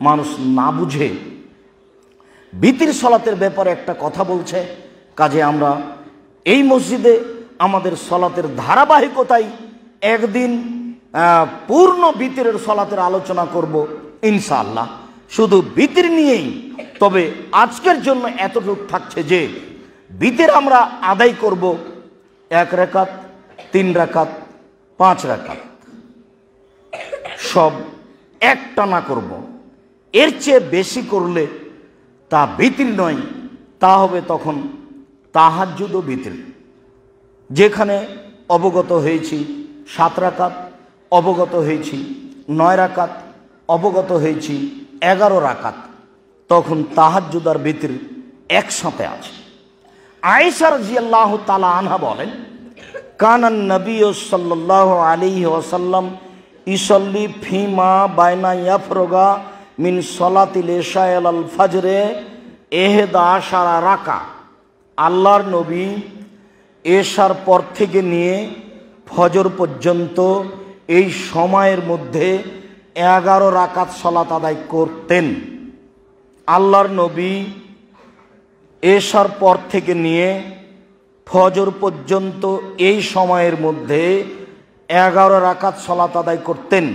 মানুষ না বুঝে বিতির সলাতের ব্যাপারে একটা কথা বলছে। কাজে আমরা এই মসজিদে আমাদের সলাতের ধারাবাহিকতায় একদিন পূর্ণ বিতিরের সলাতের আলোচনা করব ইনশাআল্লাহ, শুধু বিতির নিয়েই। তবে আজকের জন্য এতটুকু থাকছে যে বিতির আমরা আদায় করব 1 রাকাত, 3 রাকাত, 5 রাকাত, সব একটানা করব। এর চেয়ে বেশি করলে তা বিতির নয়, তা হবে তখন তাহাজ্জুদ ও বিতির। যেখানে অবগত হয়েছি 7 রাকাত, অবগত হয়েছি 9 রাকাত, অবগত হয়েছি 11 রাকাত, তখন তাহাজ্জুদ আর বিতির একসাথে আছে। আয়েশা রাদিয়াল্লাহু তাআলা আনহা বলেন, কানান নবী সাল্লাল্লাহু আলাইহি ওয়াসাল্লাম ইসল্লি ফিমা বাইনা ইয়াফরগা মিন সলাতিল ইশা আল ফজরে 11 রাকা। আল্লাহর নবী এশার পর থেকে নিয়ে ফজর পর্যন্ত এই সময়ের মধ্যে 11 রাকাত সলাত আদায় করতেন। আল্লাহর নবী এশার পর থেকে নিয়ে ফজর পর্যন্ত এই সময়ের মধ্যে 11 রাকাত সলাত আদায় করতেন।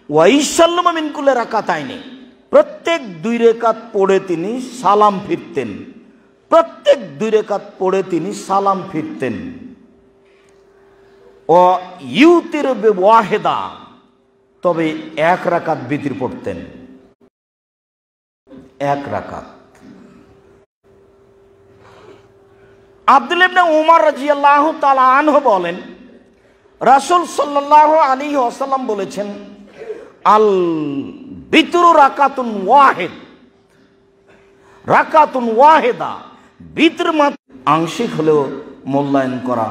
ওয়াইসাল্লামা মিন কুল্লি রাকাতাইনি, প্রত্যেক 2 রাকাত পড়ে তিনি সালাম ফিরতেন। প্রত্যেক 2 রাকাত পড়ে তিনি সালাম ফিরতেন। ও ইউতির ওয়াহেদা, তবে 1 রাকাত বিতির পড়তেন। 1 রাকাত। আব্দুল্লাহ ইবনে উমর রাদিয়াল্লাহু তাআলা আনহু বলেন, রাসূল সাল্লাল্লাহু আলাইহি ওয়াসাল্লাম বলেছেন, আল বিতরু রাকাতুন ওয়াহিদ, রাকাতুন ওয়াহিদা, বিতর মাত্র আংশিক হলেও মূল্যায়ন করা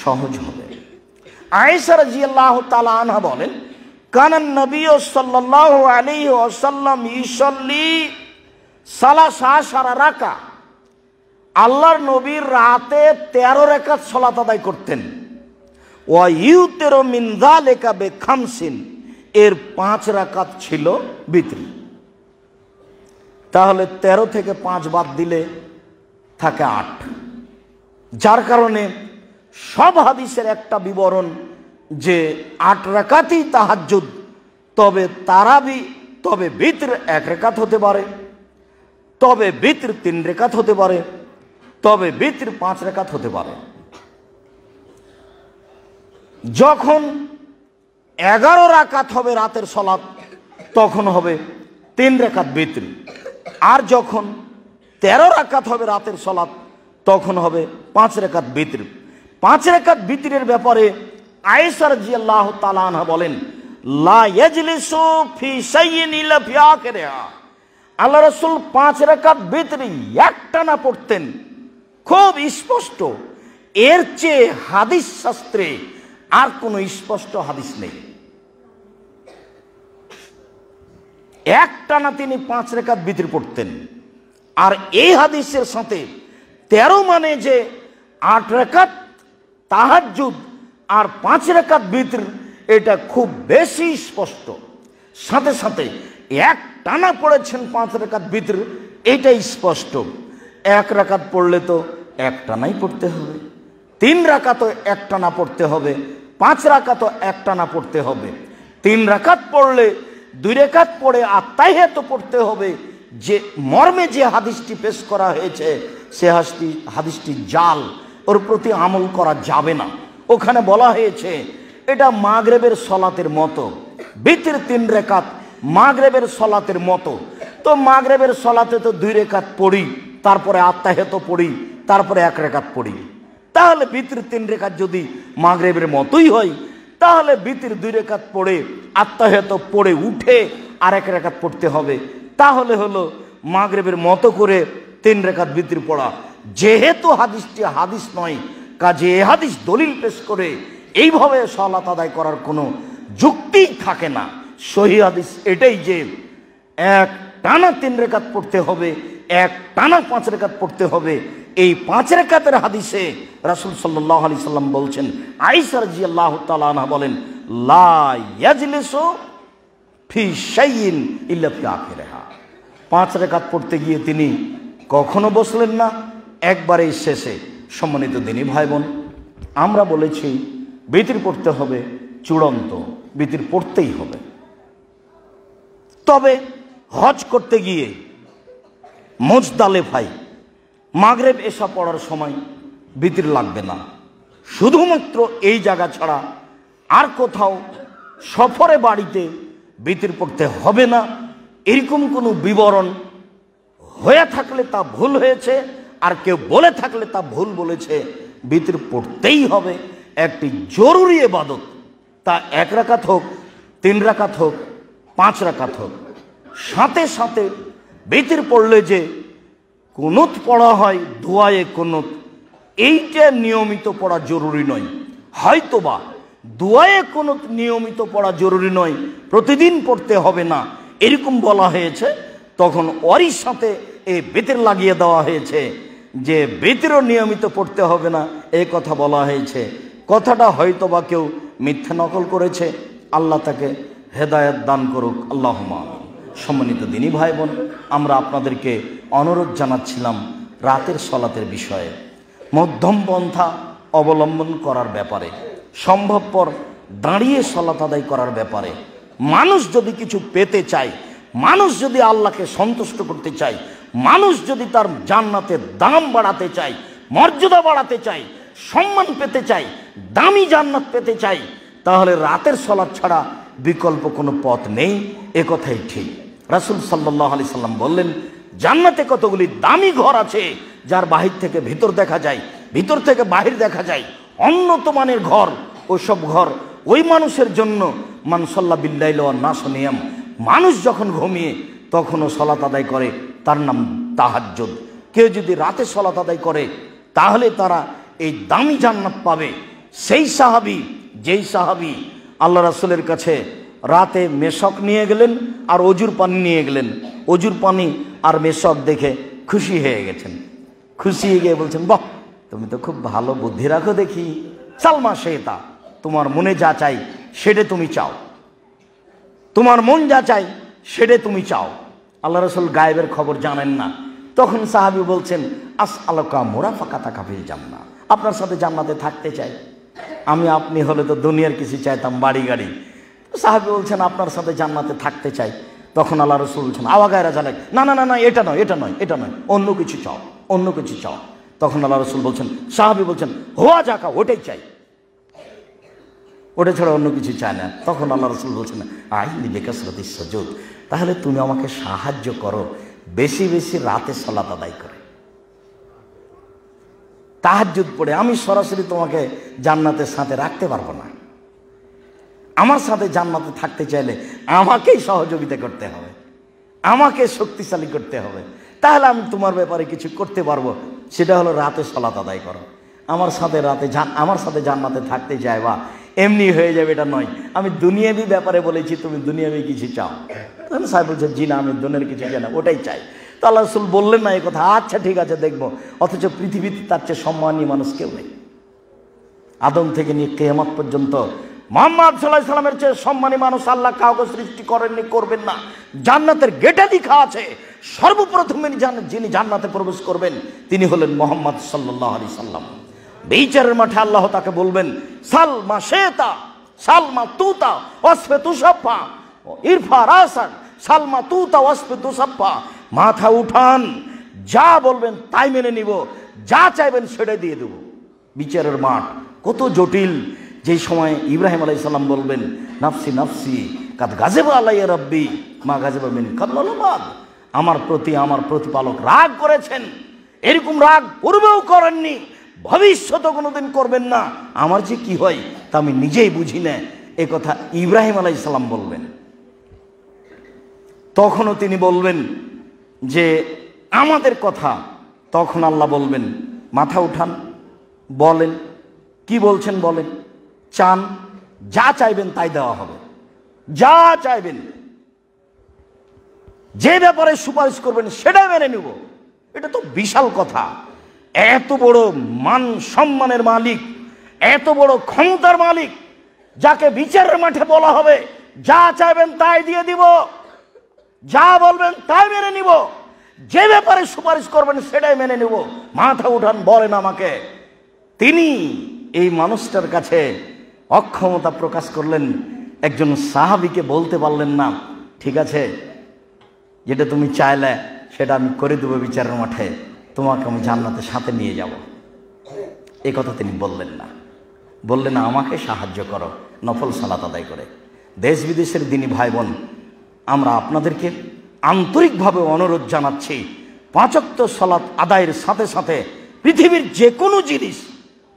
সহজ হবে। আয়েশা রাদিয়াল্লাহু তাআলা আনহা বলেন, কানান নবী সাল্লাল্লাহু আলাইহি ওয়াসাল্লাম ইসল্লি 13 রাকা। আল্লাহর নবীর রাতে 13 রাকাত সালাত আদায় করতেন। ওয়া ইউতিরু মিন যালিকা বিখামসিন, এর 5 রাকাত ছিল বিতর। তাহলে 13 থেকে 5 বাদ দিলে থাকে 8। যার কারণে সব হাদিসের একটা বিবরণ যে 8 রাকাতই তাহাজ্জুদ, তবে তারাবি, তবে বিতর 1 রাকাত হতে পারে, তবে বিতর 3 রাকাত হতে পারে, তবে বিতর 5 রাকাত হতে পারে। যখন 11 রাকাত হবে রাতের সলাত, তখন হবে 3 রাকাত বিতর। আর যখন 13 রাকাত হবে রাতের সলাত, তখন হবে 5 রাকাত বিতর। 5 রাকাত বিতরের ব্যাপারে আয়েশা রাদিয়াল্লাহু তাআলা আনহা বলেন, লা ইয়াজলিসু ফি শাইইন ইল্লা ফি আখিরিহা। আল্লাহ রাসূল 5 রাকাত বিতর একটানা পড়তেন, খুব স্পষ্ট। এর চেয়ে হাদিস শাস্ত্রে আর কোনো স্পষ্ট হাদিস নেই। একটানা তিনি 5 রাকাত বিতর পড়তেন। আর এই হাদিসের সাথে 13 মানে যে 8 রাকাত তাহাজ্জুদ আর 5 রাকাত বিতর, এটা খুব বেশি স্পষ্ট। সাথে সাথে একটানা পড়েছেন 5 রাকাত বিতর, এটাই স্পষ্ট। 1 রাকাত পড়লে তো একটানাই পড়তে হবে, 3 রাকাতও একটানা পড়তে হবে, 5 রাকাতও একটানা পড়তে হবে। 3 রাকাত পড়লে 2 রাকাত পড়ে আত্তাহিয়াত পড়তে হবে। যে মর্মে যে হাদিসটি পেশ করা হয়েছে, সে হাদিসটি জাল, ওর প্রতি আমল করা যাবে না। ওখানে বলা হয়েছে এটা মাগরিবের সলাতের মতো, বিতর 3 রাকাত মাগরিবের সলাতের মতো। তো মাগরিবের সলাতে তো 2 রাকাত পড়ি, তারপরে আত্তাহিয়াত পড়ি, তারপরে 1 রাকাত পড়ি। তাহলে বিতর 3 রাকাত যদি মাগরিবের মতোই হয়, তাহলে বিতর 2 রাকাত পড়ে আত্তাহিয়াত পড়ে উঠে আর 1 রাকাত পড়তে হবে। তাহলে হলো মাগরিবের মতো করে 3 রাকাত বিতর পড়া। যেহেতু হাদিসটি হাদিস নয়, কাজে এ হাদিস দলিল পেশ করে এইভাবে সালাত আদায় করার কোনো যুক্তিই থাকে না। সহিহ হাদিস এটাই যে এক টানা 3 রাকাত পড়তে হবে, এক টানা 5 রাকাত পড়তে হবে। এই 5 রাকাতের হাদিসে রাসূল সাল্লাল্লাহু আলাইহি সাল্লাম বলছেন, আয়েশা রাদিয়াল্লাহু তাআলা আনহা বলেন, লা ইয়াজলিসু ফি শাইইন ইল্লা ফি আখিরিহা। 5 রাকাত পড়তে গিয়ে তিনি কখনো বসলেন না, একবারেই শেষে। সম্মানিত দিনী ভাই বোন, আমরা বলেছি বিতির পড়তে হবে, চূড়ান্ত বিতির পড়তেই হবে। তবে হজ করতে গিয়ে মুজদালিফায় মাগরিব এশা পড়ার সময় বিতির লাগবে না। শুধুমাত্র এই জায়গা ছাড়া আর কোথাও সফরে বাড়িতে বিতির পড়তে হবে না, এরকম কোনো বিবরণ হয়ে থাকলে তা ভুল হয়েছে, আর কেউ বলে থাকলে তা ভুল বলেছে। বিতির পড়তেই হবে, একটি জরুরি ইবাদত। তা 1 রাকাত হোক, 3 রাকাত হোক, 5 রাকাত হোক। সাথে সাথে বিতির পড়লে যে কুনুত পড়া হয়, দুআয়ে কুনুত, এইটা নিয়মিত পড়া জরুরি নয়। হয়তোবা দুআয়ে কুনুত নিয়মিত পড়া জরুরি নয়, প্রতিদিন পড়তে হবে না, এরকম বলা হয়েছে। তখন ওরই সাথে এই বিতির লাগিয়ে দেওয়া হয়েছে যে বিতিরও নিয়মিত পড়তে হবে না, এই কথা বলা হয়েছে। কথাটা হয়তোবা কেউ মিথ্যা নকল করেছে, আল্লাহ তাকে হেদায়েত দান করুক, আল্লাহুম্মা আমিন। সম্মানিত দিনী ভাই বোন, আমরা আপনাদেরকে অনুরোধ জানাচ্ছিলাম রাতের সলাতের বিষয়ে, মধ্যম পন্থা অবলম্বন করার ব্যাপারে, সম্ভবপর দাঁড়িয়ে সলাত আদায় করার ব্যাপারে। মানুষ যদি কিছু পেতে চায়, মানুষ যদি আল্লাহকে সন্তুষ্ট করতে চায়, মানুষ যদি তার জান্নাতের দাম বাড়াতে চায়, মর্যাদা বাড়াতে চায়, সম্মান পেতে চায়, দামি জান্নাত পেতে চায়, তাহলে রাতের সলাত ছাড়া বিকল্প কোনো পথ নেই, এ কথাই ঠিক। রাসূল সাল্লাল্লাহু আলাইহি সাল্লাম বললেন, জান্নাতে কতগুলি দামি ঘর আছে যার বাহির থেকে ভিতর দেখা যায়, ভিতর থেকে বাহির দেখা যায়, উন্নত মানের ঘর। ওসব ঘর ওই মানুষের জন্য, মান সাল্লা বিল্লাইল ওয়ান নাসু নিয়াম, মানুষ যখন ঘুমিয়ে তখনও সলাত আদায় করে, তার নাম তাহাজ্জুদ। কেউ যদি রাতে সলাত আদায় করে তাহলে তারা এই দামি জান্নাত পাবে। সেই সাহাবী, যেই সাহাবী আল্লাহ রাসূলের কাছে রাতে মেশক নিয়ে গেলেন আর অজুর পানি নিয়ে গেলেন, অজুর পানি আর মেশক দেখে খুশি হয়ে গেছেন। খুশি হয়ে গিয়ে বলছেন, বাহ, তুমি তো খুব ভালো বুদ্ধি রাখো দেখি, সালমা শেতা, তোমার মনে যা চাই সেটা তুমি চাও, তোমার মন যা চাই সেটা তুমি চাও। আল্লাহ রাসূল গায়েবের খবর জানেন না। তখন সাহাবী বলছেন, আসআলুকা মুরাফাকাতাকা ফিল জান্নাহ, আপনার সাথে জান্নাতে থাকতে চাই। আমি আপনি হলে তো দুনিয়ার কিছু চাইতাম, বাড়ি গাড়ি। সাহাবী বলছেন, আপনার সাথে জান্নাতে থাকতে চাই। তখন আল্লাহ রাসূল বলছেন, আওয়াগায়রা জালেক, না না না না, এটা নয়, এটা নয়, এটা নয়, অন্য কিছু চাও, অন্য কিছু চাও। তখন আল্লাহ রাসূল বলছেন, সাহাবী বলছেন, হোয়া যাকা, ওটাই চাই, ওটা ছাড়া অন্য কিছু চায় না। তখন আল্লাহ রাসূল বলছেন, আইনি বিকাসরাতিস সুজুদ, তাহলে তুমি আমাকে সাহায্য করো বেশি বেশি রাতে সালাত আদায় করে, তাহাজ্জুদ পড়ে। আমি সরাসরি তোমাকে জান্নাতের সাথে রাখতে পারবো না, আমার সাথে জান্নাতে থাকতে চাইলে আমাকেই সহযোগিতা করতে হবে, আমাকে শক্তিশালী করতে হবে, তাহলে আমি তোমার ব্যাপারে কিছু করতে পারবো। সেটা হলো রাতে সালাত আদায় করো। আমার সাথে আমার সাথে জান্নাতে থাকতে চাইবা, এমনি হয়ে যাবে এটা নয়। আমি দুনিয়াবি ব্যাপারে বলেছি, তুমি দুনিয়াবি কিছু চাও। তখন সাহেব বলছে, জি না, আমি দুনিয়ার কিছু চাই না, ওটাই চাই। তো আল্লাহ রাসূল বললেন না এই কথা, আচ্ছা ঠিক আছে দেখবো। অথচ পৃথিবীতে তার চেয়ে সম্মানী মানুষ কেউ নেই। আদম থেকে নিয়ে কিয়ামত পর্যন্ত মুহাম্মদ সাল্লাল্লাহু আলাইহি সাল্লামের চেয়ে সম্মানী মানুষ আল্লাহ কাউকে সৃষ্টি করেননি, করবেন না। জান্নাতের গেটে লেখা আছে, সর্বপ্রথমে যিনি জান্নাতে প্রবেশ করবেন তিনি হলেন মুহাম্মদ সাল্লাল্লাহু আলাইহি সাল্লাম। বিচারের মাঠে আল্লাহ তাকে বলবেন, সালমা শেতা সালমা তুতা ওয়াসফে তুসাফা ইরফা রাসান সালমা তুতা ওয়াসফে তুসাফা, মাথা উঠান, যা বলবেন তাই মেনে নিব, যা চাইবেন সেটাই দিয়ে দেব। বিচারের মাঠ কত জটিল। যেই সময় ইব্রাহিম আলাইহিস সালাম বলবেন, নাফসি নাফসি কাদ গাযিবা আলাইয়া রাব্বি মা গাযিবা মিন কাবলু বাদ, আমার প্রতি আমার প্রতিপালক রাগ করেছেন, এরকম রাগ পূর্বেও করেননি, ভবিষ্যতে কোনোদিন করবেন না, আমার যে কি হয় তা আমি নিজেই বুঝি না। এ কথা ইব্রাহিম আলাইহিস সালাম বলবেন। তখনও তিনি বলবেন যে আমাদের কথা, তখন আল্লাহ বলবেন, মাথা উঠান, বলেন কি বলছেন বলেন, চান, যা চাইবেন তাই দেওয়া হবে, যা চাইবেন, যে ব্যাপারে সুপারিশ করবেন সেটাই মেনে নেব। এটা তো বিশাল কথা। এত বড় মান সম্মানের মালিক, এত বড় ক্ষমতার মালিক, যাকে বিচারের মাঠে বলা হবে যা চাইবেন তাই দিয়ে দিব, যা বলবেন তাই মেনে নিব, যে ব্যাপারে সুপারিশ করবেন সেটাই মেনে নিব, মাথা উঠান বলেন আমাকে। তিনি এই মানুষটার কাছে অক্ষমতা প্রকাশ করলেন, একজন সাহাবীকে বলতে পারলেন না, ঠিক আছে যেটা তুমি চাইলে সেটা আমি করে দেবো বিচারের মাঠে, তোমাকে আমি জান্নাতের সাথে নিয়ে যাব। এই কথা তিনি বললেন না, বললেন আমাকে সাহায্য করো নফল সালাত আদায় করে। দেশ বিদেশের দিনী ভাই বোন, আমরা আপনাদেরকে আন্তরিকভাবে অনুরোধ জানাচ্ছি, 5 ওয়াক্ত সালাত আদায়ের সাথে সাথে পৃথিবীর যে কোনো জিনিস,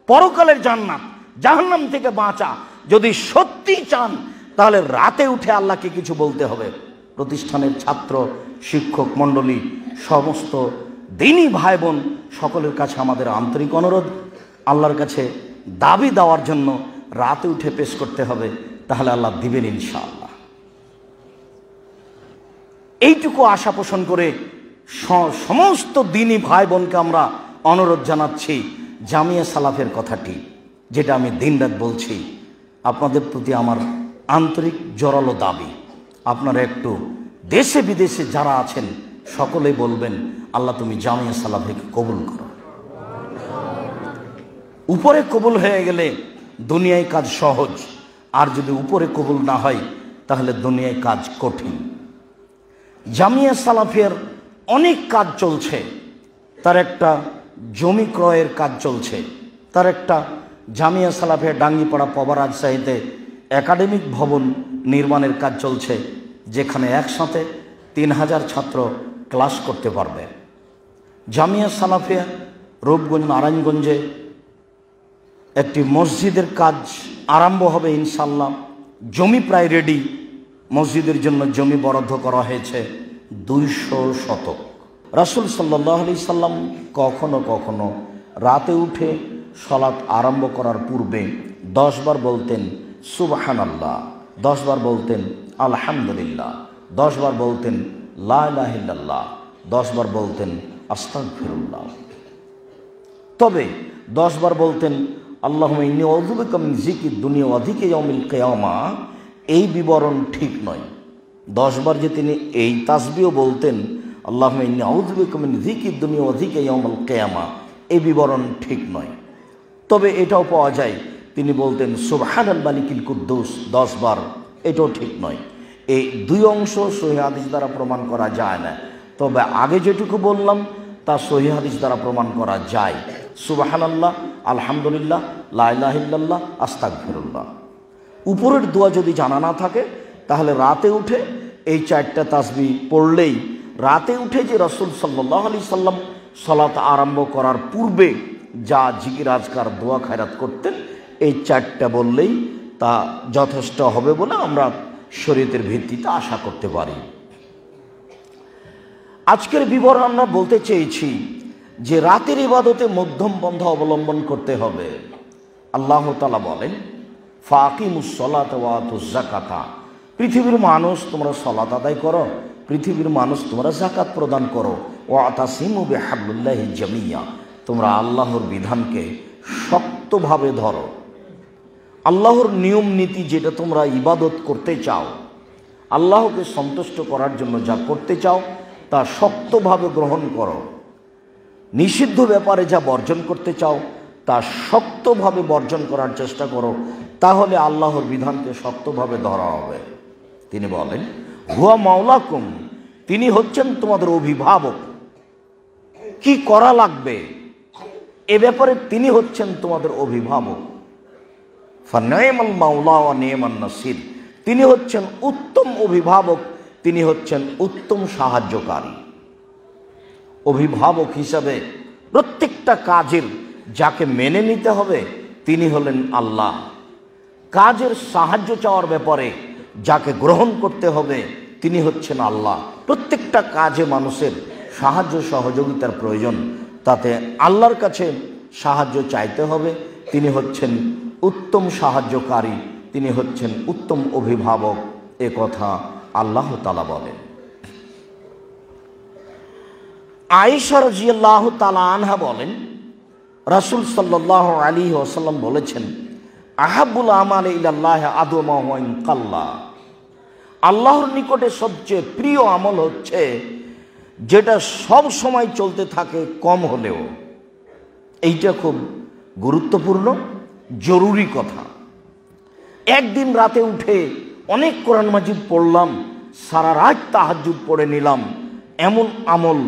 পরকালের জান্নাত জাহান্নাম থেকে বাঁচা যদি সত্যি চান তাহলে রাতে উঠে আল্লাহকে কিছু বলতে হবে। প্রতিষ্ঠানের ছাত্র শিক্ষক মণ্ডলী, সমস্ত দিনী ভাই বোন সকলের কাছে আমাদের আন্তরিক অনুরোধ, আল্লাহর কাছে দাবি দেওয়ার জন্য রাতে উঠে পেশ করতে হবে, তাহলে আল্লাহ দিবেন ইনশাআল্লাহ। এইটুকু আশা পোষণ করে সমস্ত দিনী ভাই বোনকে আমরা অনুরোধ জানাচ্ছি, জামিয়া সালাফের কথাটি যেটা আমি দিনরাত বলছি, আপনাদের প্রতি আমার আন্তরিক জোরালো দাবি, আপনারা একটু দেশে বিদেশে যারা আছেন সকলেই বলবেন আল্লাহ তুমি জামিয়া সালাফকে কবুল করো। উপরে কবুল হয়ে গেলে দুনিয়ায় কাজ সহজ, আর যদি উপরে কবুল না হয় তাহলে দুনিয়ায় কাজ কঠিন। জামিয়া সালাফের অনেক কাজ চলছে, তার একটা জমি ক্রয়ের কাজ চলছে, তার একটা জামিয়া সালাফের ডাঙ্গিপাড়া পবা রাজশাহীতে একাডেমিক ভবন নির্মাণের কাজ চলছে, যেখানে একসাথে 3000 ছাত্র ক্লাস করতে পারবে। জামিয়া সালাফিয়া রূপগঞ্জ নারায়ণগঞ্জে একটি মসজিদের কাজ আরম্ভ হবে ইনশাল্লাহ। জমি প্রায় রেডি, মসজিদের জন্য জমি বরাদ্দ করা হয়েছে 200 শতক। রাসূল সাল্লাল্লাহু আলাইহি সাল্লাম কখনো কখনো রাতে উঠে সালাত আরম্ভ করার পূর্বে 10 বার বলতেন সুবহানাল্লাহ, 10 বার বলতেন আলহামদুলিল্লাহ, 10 বার বলতেন লা ইলাহা ইল্লাল্লাহ, 10 বার বলতেন আস্তাগফিরুল্লাহ। তবে 10 বার বলতেন আল্লাহুম্মা ইন্নী আউযু বিকা মিন যিকরিদ দুনিয়া ওয়া যিকরি ইয়াউমিল কিয়ামা, এই বিবরণ ঠিক নয়। 10 বার যে তিনি এই তাসবিহও বলতেন আল্লাহুম্মা ইন্নী আউযু বিকা মিন যিকরিদ দুনিয়া ওয়া যিকরি ইয়াউমিল কিয়ামা, এই বিবরণ ঠিক নয়। তবে এটাও পাওয়া যায় তিনি বলতেন সুবহানাল মালিকিল কুদ্দুস 10 বার, এটাও ঠিক নয়। এই 2 অংশ সহিহ হাদিস দ্বারা প্রমাণ করা যায় না, তবে আগে যেটুকু বললাম তা সহিহ হাদিস দ্বারা প্রমাণ করা যায়। সুবহানাল্লাহ, আলহামদুলিল্লাহ, লা ইলাহা ইল্লাল্লাহ, আস্তাগফিরুল্লাহ। উপরের দোয়া যদি জানা না থাকে তাহলে রাতে উঠে এই 4টা তাসবিহ পড়লেই, রাতে উঠে যে রাসূল সাল্লাল্লাহু আলাইহি সাল্লাম সালাত আরম্ভ করার পূর্বে যা জিকির আজকার দোয়া খায়রাত করতেন, এই 4টা বললেই তা যথেষ্ট হবে বলে আমরা শরীয়তের ভিত্তিতে আশা করতে পারি। আজকের বিবরণ আমরা বলতে চেয়েছি যে রাতের ইবাদতে মধ্যম পন্থা অবলম্বন করতে হবে। আল্লাহ তাআলা বলেন ফাকিমুস সালাতা ওয়া আতুজ যাকাতা, পৃথিবীর মানুষ তোমরা সালাত আদায় করো, পৃথিবীর মানুষ তোমরা যাকাত প্রদান করো, ওয়া আতাসিমু বিহাবলিল্লাহি জামিয়া, তোমরা আল্লাহর বিধানকে শক্তভাবে ধরো। আল্লাহর নিয়ম নীতি যেটা তোমরা ইবাদত করতে চাও, আল্লাহকে সন্তুষ্ট করার জন্য যা করতে চাও তা শক্তভাবে গ্রহণ করো। নিষিদ্ধ ব্যাপারে যা বর্জন করতে চাও তা শক্তভাবে বর্জন করার চেষ্টা করো, তাহলে আল্লাহর বিধানকে শক্তভাবে ধরা হবে। তিনি বলেন হুয়া মাওলাকুম, তিনি হচ্ছেন তোমাদের অভিভাবক। কি করা লাগবে এ ব্যাপারে তিনি হচ্ছেন তোমাদের অভিভাবক। ফানিমাল মাওলা ওয়া নিমান নাসির, তিনি হচ্ছেন উত্তম অভিভাবক, তিনি হচ্ছেন উত্তম সাহায্যকারী। অভিভাবক হিসাবে প্রত্যেকটা কাজের যাকে মেনে নিতে হবে তিনি হলেন আল্লাহ। কাজের সাহায্য চাওয়ার ব্যাপারে যাকে গ্রহণ করতে হবে তিনি হচ্ছেন আল্লাহ। প্রত্যেকটা কাজে মানুষের সাহায্য সহযোগিতার প্রয়োজন, তাতে আল্লাহর কাছে সাহায্য চাইতে হবে। তিনি হচ্ছেন উত্তম সাহায্যকারী, তিনি হচ্ছেন উত্তম অভিভাবক, এ কথা আল্লাহ তাআলা বলেন। আয়েশা রাদিয়াল্লাহু তাআলা আনহা বলেন রাসূল সাল্লাল্লাহু আলাইহি ওয়াসাল্লাম বলেছেন আহাব্বুল আমালি ইলাল্লাহি আদওয়ামু ওয়া ইন কাল্লা, আল্লাহর নিকটে সবচেয়ে প্রিয় আমল হচ্ছে যেটা সব সময় চলতে থাকে কম হলেও। এইটা খুব গুরুত্বপূর্ণ, জরুরি কথা। একদিন রাতে উঠে অনেক কোরআন মাজিদ পড়লাম, সারা রাত তাহাজ্জুদ পড়ে নিলাম, এমন আমল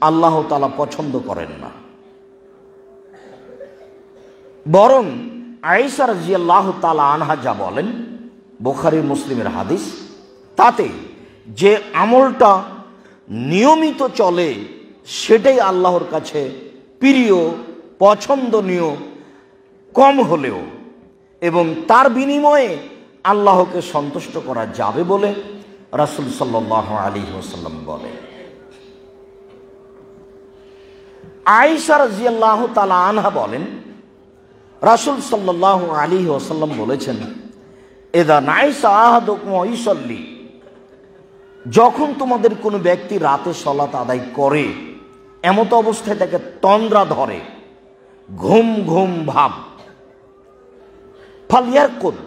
আল্লাহ তাআলা পছন্দ করেন না। বরং আয়েশা রাদিয়াল্লাহু তাআলা আনহা যা বলেন, বুখারী মুসলিমের হাদিস, তাতে যে আমলটা নিয়মিত চলে সেটাই আল্লাহর কাছে প্রিয়, পছন্দনীয়, কম হলেও, এবং তার বিনিময়ে আল্লাহকে সন্তুষ্ট করা যাবে বলে রাসূল সাল্লাল্লাহু আলাইহি ওয়াসাল্লাম বলেন। আয়েশা রাদিয়াল্লাহু তাআলা আনহা বলেন, রাসূল সাল্লাল্লাহু আলাইহি ওয়াসাল্লাম বলেছেন, ইযা নাইসা আহাদুকুম ইউসাল্লি, যখন তোমাদের কোনো ব্যক্তি রাতে সালাত আদায় করে, এমত অবস্থায় তাকে তন্দ্রা ধরে, ঘুম ঘুম ভাব, ফালিয়ারকুদ,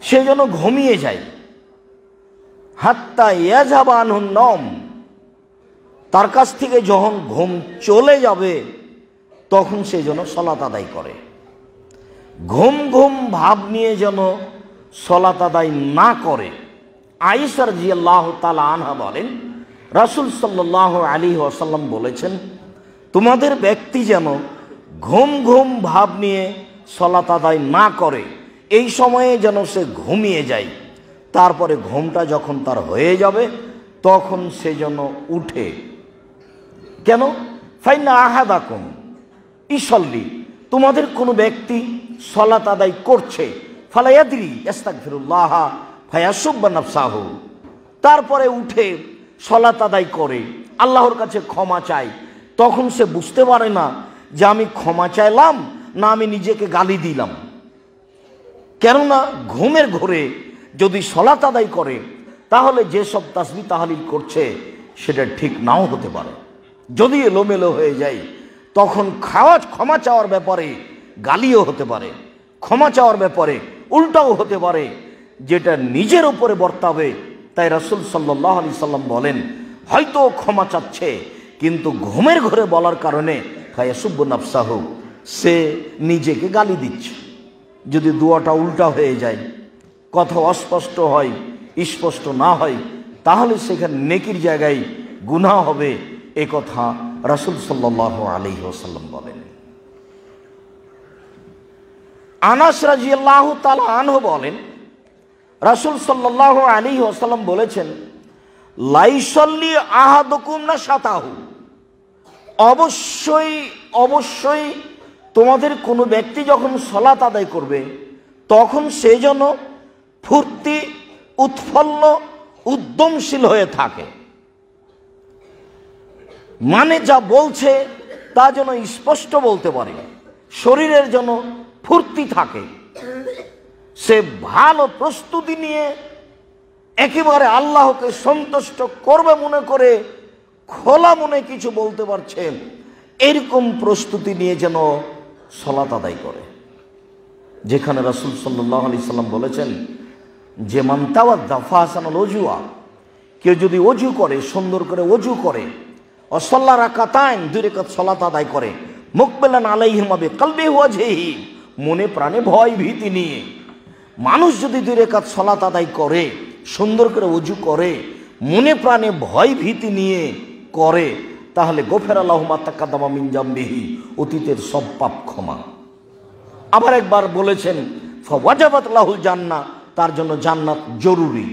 সে যেন ঘুমিয়ে যায়, হাত্তা ইয়াযহাবা আনহুন নওম, তার কাছ থেকে যখন ঘুম চলে যাবে তখন সে যেন সালাত আদায় করে। ঘুম ঘুম ভাব নিয়ে যেন সালাত আদায় না করে। আয়েশা রাদিয়াল্লাহু তাআলা আনহা বলেন, রাসূল সাল্লাল্লাহু আলাইহি ওয়াসাল্লাম বলেছেন, তোমাদের ব্যক্তি যেন ঘুম ঘুম ভাব নিয়ে সালাত আদায় না করে, এই সময়ে যেন সে ঘুমিয়ে যায়, তারপরে ঘুমটা যখন তার হয়ে যাবে তখন সে যেন উঠে। কেন? ফাইন্না আহাদাকুম ইসল্লি, তোমাদের কোনো ব্যক্তি সালাত আদায় করছে, ফালা ইয়াদরি ইস্তাগফিরুল্লাহ ফায়াসুব্বা নাফসাহু, তারপরে উঠে সালাত আদায় করে আল্লাহর কাছে ক্ষমা চায়, তখন সে বুঝতে পারে না যে আমি ক্ষমা চাইলাম না আমি নিজেকে গালি দিলাম। কেননা ঘুমের ঘোরে যদি সালাত আদায় করে তাহলে যেসব তাসবিহ তাহলিল করছে সেটা ঠিক নাও হতে পারে। যদি এলোমেলো হয়ে যায় তখন ক্ষমা চাওয়ার ব্যাপারে গালিও হতে পারে, ক্ষমা চাওয়ার ব্যাপারে উল্টাও হতে পারে, যেটা নিজের উপরে বর্তাবে। তাই রাসূল সাল্লাল্লাহু আলাইহি সাল্লাম বলেন, হয়তো ক্ষমা চাচ্ছে কিন্তু ঘুমের ঘরে বলার কারণে ফায়াসুব্বু নাফসাহু, সে নিজেকে গালি দিচ্ছে। যদি দোয়াটা উল্টা হয়ে যায়, কথা অস্পষ্ট হয়, স্পষ্ট না হয়, তাহলে সেখানে নেকির জায়গায় গুনাহ হবে, এ কথা রাসূল সাল্লাল্লাহু আলাইহি ওয়াসাল্লাম বলেন। আনাস রাদিয়াল্লাহু তাআলা আনহু বলেন, রাসূল সাল্লাল্লাহু আলাইহি ওয়াসাল্লাম বলেছেন, লাইসাল্লি আহাদুকুম নাশাতাহু, অবশ্যই অবশ্যই তোমাদের কোনো ব্যক্তি যখন সালাত আদায় করবে তখন সে যেন ফুর্তি, উৎফুল্ল, উদ্যমশীল হয়ে থাকে। মানে যা বলছে তা যেন স্পষ্ট বলতে পারে, শরীরের যেন ফুর্তি থাকে, সে ভালো প্রস্তুতি নিয়ে একেবারে আল্লাহকে সন্তুষ্ট করবে মনে করে খোলা মনে কিছু বলতে পারছে, এরকম প্রস্তুতি নিয়ে যেন সালাত আদায় করে। যেখানে রাসূল সাল্লাল্লাহু আলাইহি সাল্লাম বলেছেন যে মান তাওয়াদ্দা ফাহসানাল ওযুআ, কেউ যদি ওযু করে, সুন্দর করে ওযু করে, ও সাল্লা রাকাতাইন, 2 রাকাত সালাত আদায় করে, মুকবিলান আলাইহিমা বিকলবিহি ওয়া ওয়াজহিহি, মনে প্রাণে ভয় ভীতি নিয়ে। মানুষ যদি 2 রাকাত সালাত আদায় করে, সুন্দর করে ওযু করে, মনে প্রাণে ভয় ভীতি নিয়ে করে, তাহলে গফিরা লাহু মা তাকাদ্দামা মিন জামবিহি, অতীতের সব পাপ ক্ষমা। আবার একবার বলেছেন ফাওয়াজাবাত লাহুল জান্নাহ, তার জন্য জান্নাত জরুরি।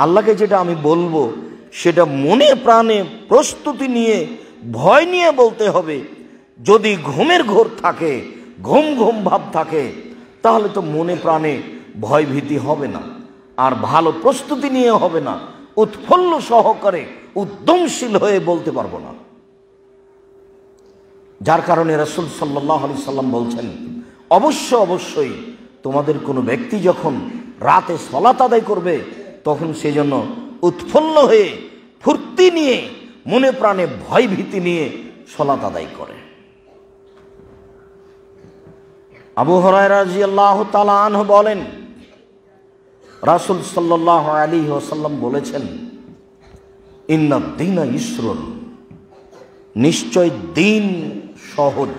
আল্লাহকে যেটা আমি বলবো সেটা মনে প্রাণে প্রস্তুতি নিয়ে, ভয় নিয়ে বলতে হবে। যদি ঘুমের ঘোর থাকে, ঘুম ঘুম ভাব থাকে, তাহলে তো মনে প্রাণে ভয় ভীতি হবে না, আর ভালো প্রস্তুতি নিয়ে হবে না, উৎফুল্ল সহকারে উদ্যমশীল হয়ে বলতে পারবো না। যার কারণে রাসূল সাল্লাল্লাহু আলাইহি সাল্লাম বলছেন, অবশ্যই তোমাদের কোনো ব্যক্তি যখন রাতে সালাত আদায় করবে তখন সে জন্য উৎফুল্ল হয়ে, ফুর্তি নিয়ে, মনে প্রাণে ভয় ভীতি নিয়ে সালাত আদায় করে। আবু হুরায়রা রাদিয়াল্লাহু তাআলা আনহু বলেন, রাসূল সাল্লাল্লাহু আলাইহি ওয়াসাল্লাম বলেছেন, ইন্নাদ দীনা ইসরুন, নিশ্চয় দিন সহজ।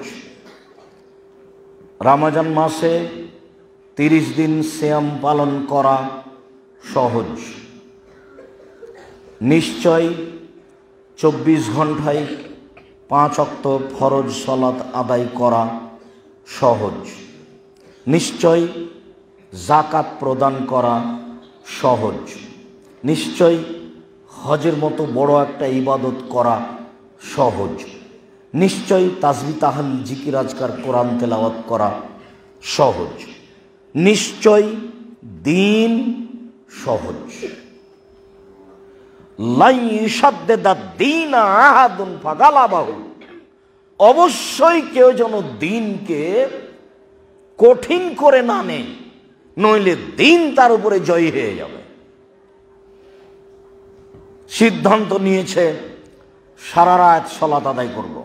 রমজান মাসে 30 দিন সিয়াম পালন করা সহজ। নিশ্চয় 24 ঘন্টায় 5 ওয়াক্ত ফরজ সালাত আদায় করা সহজ। নিশ্চয় যাকাত প্রদান করা সহজ। নিশ্চয় হজের মতো বড় একটা ইবাদত করা সহজ। নিশ্চয় তাসবিহ তাহলিল জিকির আজকার কোরআন তেলাওয়াত করা সহজ। নিশ্চয় দিন সহজ। লাই ইশাদ্দাদ দীন আহাদুন ফাগালাবাহু, অবশ্যই কেউ যেন দিনকে কঠিন করে না নেয়, নইলে দিন তার উপরে জয়ী হয়ে যাবে। সিদ্ধান্ত নিয়েছে সারা রাত সালাত আদায় করব,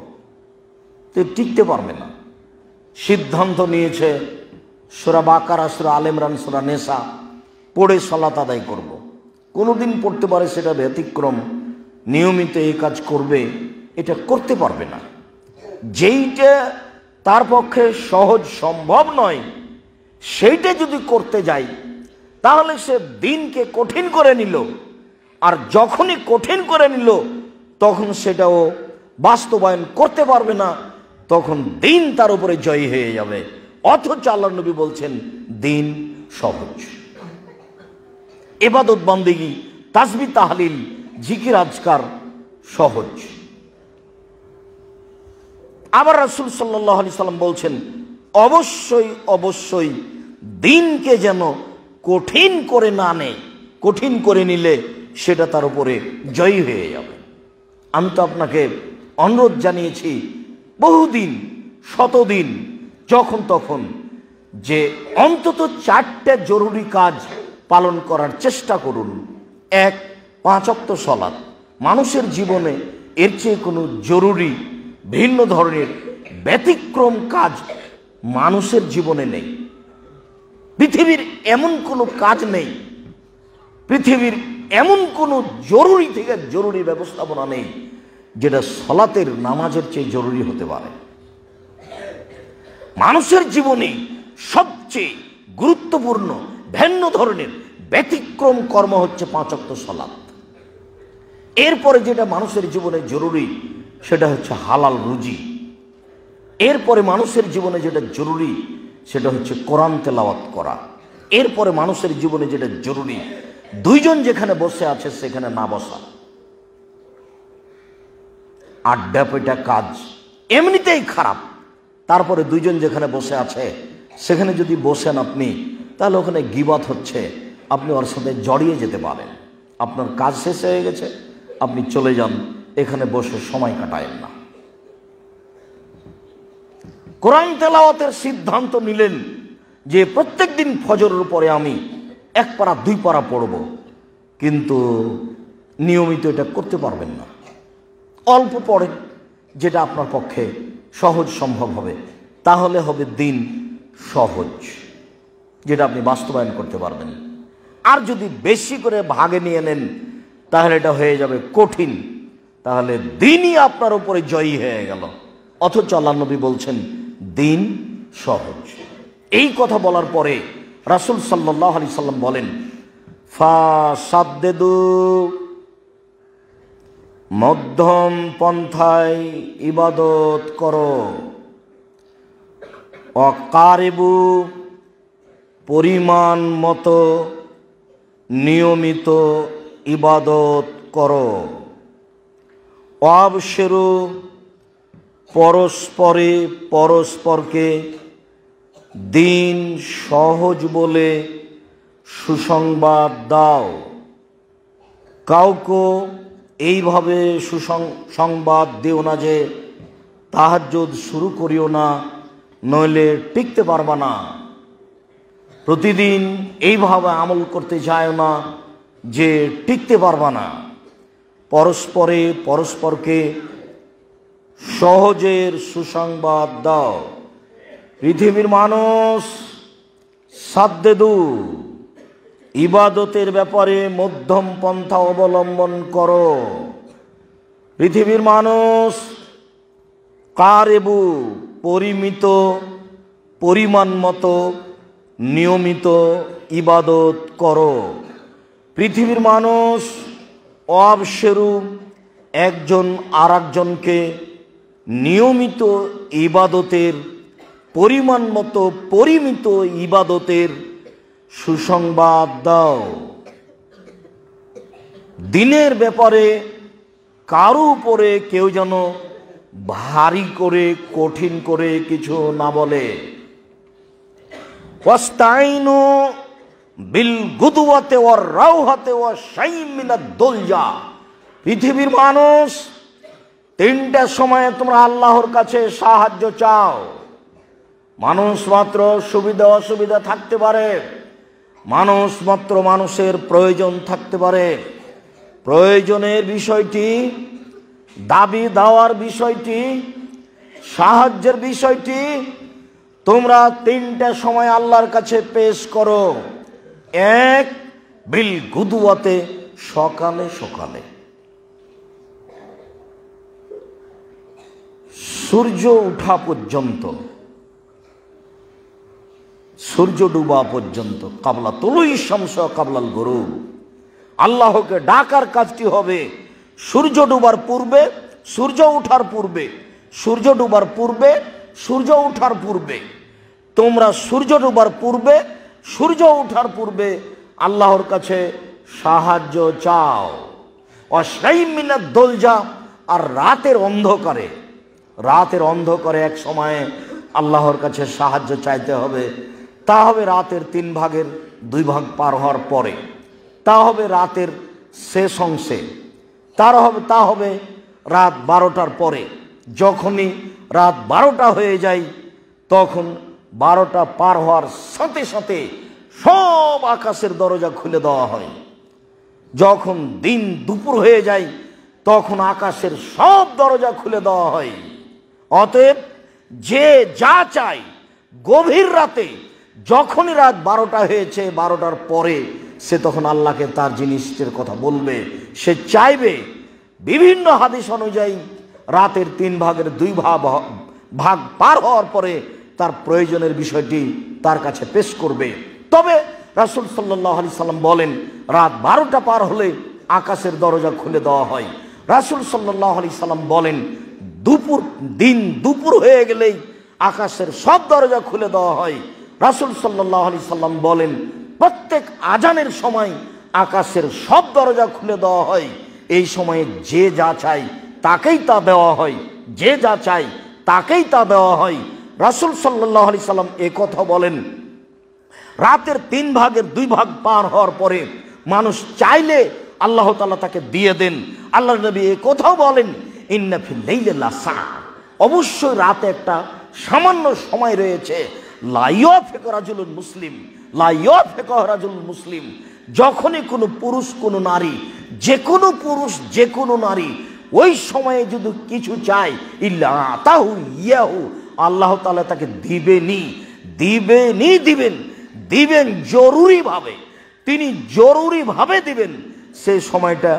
তো টিকতে পারবে না। সিদ্ধান্ত নিয়েছে সূরা বাকারা, সূরা আলে ইমরান, সূরা নেসা পড়ে সালাত আদায় করব, কোনোদিন পড়তে পারে সেটা ব্যতিক্রম, নিয়মিত এই কাজ করবে, এটা করতে পারবে না। যেইটা তার পক্ষে সহজ সম্ভব নয় সেইটা যদি করতে যায় তাহলে সে দিনকে কঠিন করে নিল, আর যখনই কঠিন করে নিল তখন সেটাও বাস্তবায়ন করতে পারবে না, তখন দিন তার উপরে জয়ী হয়ে যাবে। অথচ আল্লাহর নবী বলছেন দিন সহজ। ইবাদত বন্দেগী, তাসবিহ তাহলিল জিকির আজকার সহজ। আবার রাসূল সাল্লাল্লাহু আলাইহি সাল্লাম বলছেন, অবশ্যই অবশ্যই দিনকে যেন কঠিন করে না নেয়, কঠিন করে নিলে সেটা তার উপরে জয়ী হয়ে যাবে। আমি তো আপনাকে অনুরোধ জানিয়েছি বহুদিন, শতদিন, যখন তখন, যে অন্তত 4টে জরুরি কাজ পালন করার চেষ্টা করুন। 1, 5 ওয়াক্ত সালাত। মানুষের জীবনে এর চেয়ে কোনো জরুরি ভিন্ন ধরনের ব্যতিক্রম কাজ মানুষের জীবনে নেই। পৃথিবীর এমন কোনো কাজ নেই, পৃথিবীর এমন কোনো জরুরি থেকে জরুরি ব্যবস্থাপনা নেই যেটা সালাতের, নামাজের চেয়ে জরুরি হতে পারে। মানুষের জীবনে সবচেয়ে গুরুত্বপূর্ণ ভিন্ন ধরনের ব্যতিক্রম কর্ম হচ্ছে 5 ওয়াক্ত সালাত। এরপরে যেটা মানুষের জীবনে জরুরি সেটা হচ্ছে হালাল রুজি। এরপরে মানুষের জীবনে যেটা জরুরি সেটা হচ্ছে কোরআন তেলাওয়াত করা। এরপরে মানুষের জীবনে যেটা জরুরি, 2 জন যেখানে বসে আছে সেখানে না বসা। আড্ডা পেটা কাজ এমনিতেই খারাপ, তারপরে 2 জন যেখানে বসে আছে সেখানে যদি বসেন আপনি, তাহলে ওখানে গীবত হচ্ছে, আপনি ওর সাথে জড়িয়ে যেতে পারেন। আপনার কাজ শেষ হয়ে গেছে, আপনি চলে যান, এখানে বসে সময় কাটায়েন না। কোরআন তেলাওয়াতের সিদ্ধান্ত নিলেন যে প্রত্যেক দিন ফজরের পরে আমি 1 পারা 2 পারা পড়ব, কিন্তু নিয়মিত এটা করতে পারবেন না। অল্প পড়েন, যেটা আপনার পক্ষে সহজ সম্ভব হবে, তাহলে হবে দিন সহজ, যেটা আপনি বাস্তবায়ন করতে পারবেন। আর যদি বেশি করে ভাগে নিয়ে নেন তাহলে এটা হয়ে যাবে কঠিন, তাহলে দিনই আপনার উপরে জয়ী হয়ে গেল। অথচ আল্লাহর নবী বলছেন দিন সহজ। এই কথা বলার পরে রাসূল সাল্লাল্লাহু আলাইহি সাল্লাম বলেন, ফাসাদ্দেদু, মধ্যম পন্থায় ইবাদত করো, অকারিবু, পরিমাণ মতো নিয়মিত ইবাদত করো, অবশেরু, পরস্পরে পরস্পরকে দিন সহজ বলে সুসংবাদ দাও। কাউকে এইভাবে সুসংবাদ দিও না যে তাহাজ্জুদ শুরু করিও না, নইলে টিকতে পারবা না। প্রতিদিন এইভাবে আমল করতে চায় না যে টিকতে পারবা না। পরস্পরে পরস্পরকে সহজের সুসংবাদ দাও। পৃথিবীর মানুষ সাদ্দেদু, ইবাদতের ব্যাপারে মধ্যম পন্থা অবলম্বন করো। পৃথিবীর মানুষ কারেবু পরিমিত পরিমাণ মতো নিয়মিত ইবাদত করো। পৃথিবীর মানুষ অবশেরূপ একজন আর একজনকে নিয়মিত ইবাদতের পরিমাণ মতো পরিমিত ইবাদতের সুসংবাদ দাও। দিনের ব্যাপারে কারো উপরে কেউ যেন ভারী করে কঠিন করে কিছু না বলে। ওয়াস্তাইনু বিল গুদওয়াতি ওয়ার রাওহাতি ওয়া শাইইম মিনাদ দুলজা। পৃথিবীর মানুষ তিনটার সময় তোমরা আল্লাহর কাছে সাহায্য চাও। মানুষ মাত্র সুবিধা অসুবিধা থাকতে পারে, মানুষ মাত্র মানুষের প্রয়োজন থাকতে পারে। প্রয়োজনের বিষয়টি, দাবি দেওয়ার বিষয়টি, সাহায্যের বিষয়টি তোমরা তিনটা সময় আল্লাহর কাছে পেশ করো। এক, বিল গুদওয়াতে, সকালে সকালে, সূর্য ওঠা পর্যন্ত, সূর্য ডুবা পর্যন্ত, কাবলা তুলুই শামস কাবলাল গরুব। আল্লাহকে ডাকার কাজটি হবে সূর্য ডুবার পূর্বে, সূর্য ওঠার পূর্বে, সূর্য ডুবার পূর্বে, সূর্য ওঠার পূর্বে। তোমরা সূর্য ডুবার পূর্বে, সূর্য ওঠার পূর্বে আল্লাহর কাছে সাহায্য চাও। অশাইম মিনাদ দুলজা, আর রাতের অন্ধকারে, রাতের অন্ধকারে এক সময়ে আল্লাহর কাছে সাহায্য চাইতে হবে। তা হবে রাতের 3 ভাগের 2 ভাগ পার হওয়ার পরে, তা হবে রাতের শেষ অংশে, তা হবে রাত 12টার পরে। যখনই রাত 12টা হয়ে যায় তখন 12টা পার হওয়ার সাথে সাথে সব আকাশের দরজা খুলে দেওয়া হয়। যখন দিন দুপুর হয়ে যায় তখন আকাশের সব দরজা খুলে দেওয়া হয়। অতএব যে যা চায় গভীর রাতে, যখনই রাত 12টা হয়েছে, 12টার পরে সে তখন আল্লাহকে তার জিনিসের কথা বলবে, সে চাইবে। বিভিন্ন হাদিস অনুযায়ী রাতের 3 ভাগের 2 ভাগ পার হওয়ার পরে তার প্রয়োজনের বিষয়টি তার কাছে পেশ করবে। তবে রাসূল সাল্লাল্লাহু আলাইহি সাল্লাম বলেন রাত 12টা পার হলে আকাশের দরজা খুলে দেওয়া হয়। রাসূল সাল্লাল্লাহু আলাইহি সাল্লাম বলেন দিন দুপুর হয়ে গেলেই আকাশের সব দরজা খুলে দেওয়া হয়। রাসূল সাল্লাল্লাহু আলাইহি সাল্লাম বলেন প্রত্যেক আজানের সময় আকাশের সব দরজা খুলে দেওয়া হয়। এই সময়ে যে যা চায় তাকেই তা দেওয়া হয়, যে যা চায় তাকেই তা দেওয়া হয়। রাসূল সাল্লাল্লাহু আলাইহি সাল্লাম কথা বলেন রাতের 3 ভাগের 2 ভাগ পার হওয়ার পরে মানুষ চাইলে আল্লাহ তাআলা তাকে দিয়ে দেন। আল্লাহর নবী কথাও বলেন ইন্না ফিল লাইলি লাসা, অবশ্যই রাতে একটা সামান্য সময় রয়েছে। লা ইয়াফিকু রাজুলুন মুসলিম, লা ইয়াফিকু রাজুলুন মুসলিম। যখনই কোনো পুরুষ, কোনো নারী, যে কোনো পুরুষ, যে কোনো নারী ওই সময়ে যদি কিছু চায়, ইল্লা আতাহু ইয়াহু, আল্লাহ তাআলা তাকে দিবেন জরুরিভাবে। তিনি জরুরিভাবে দিবেন। সেই সময়টা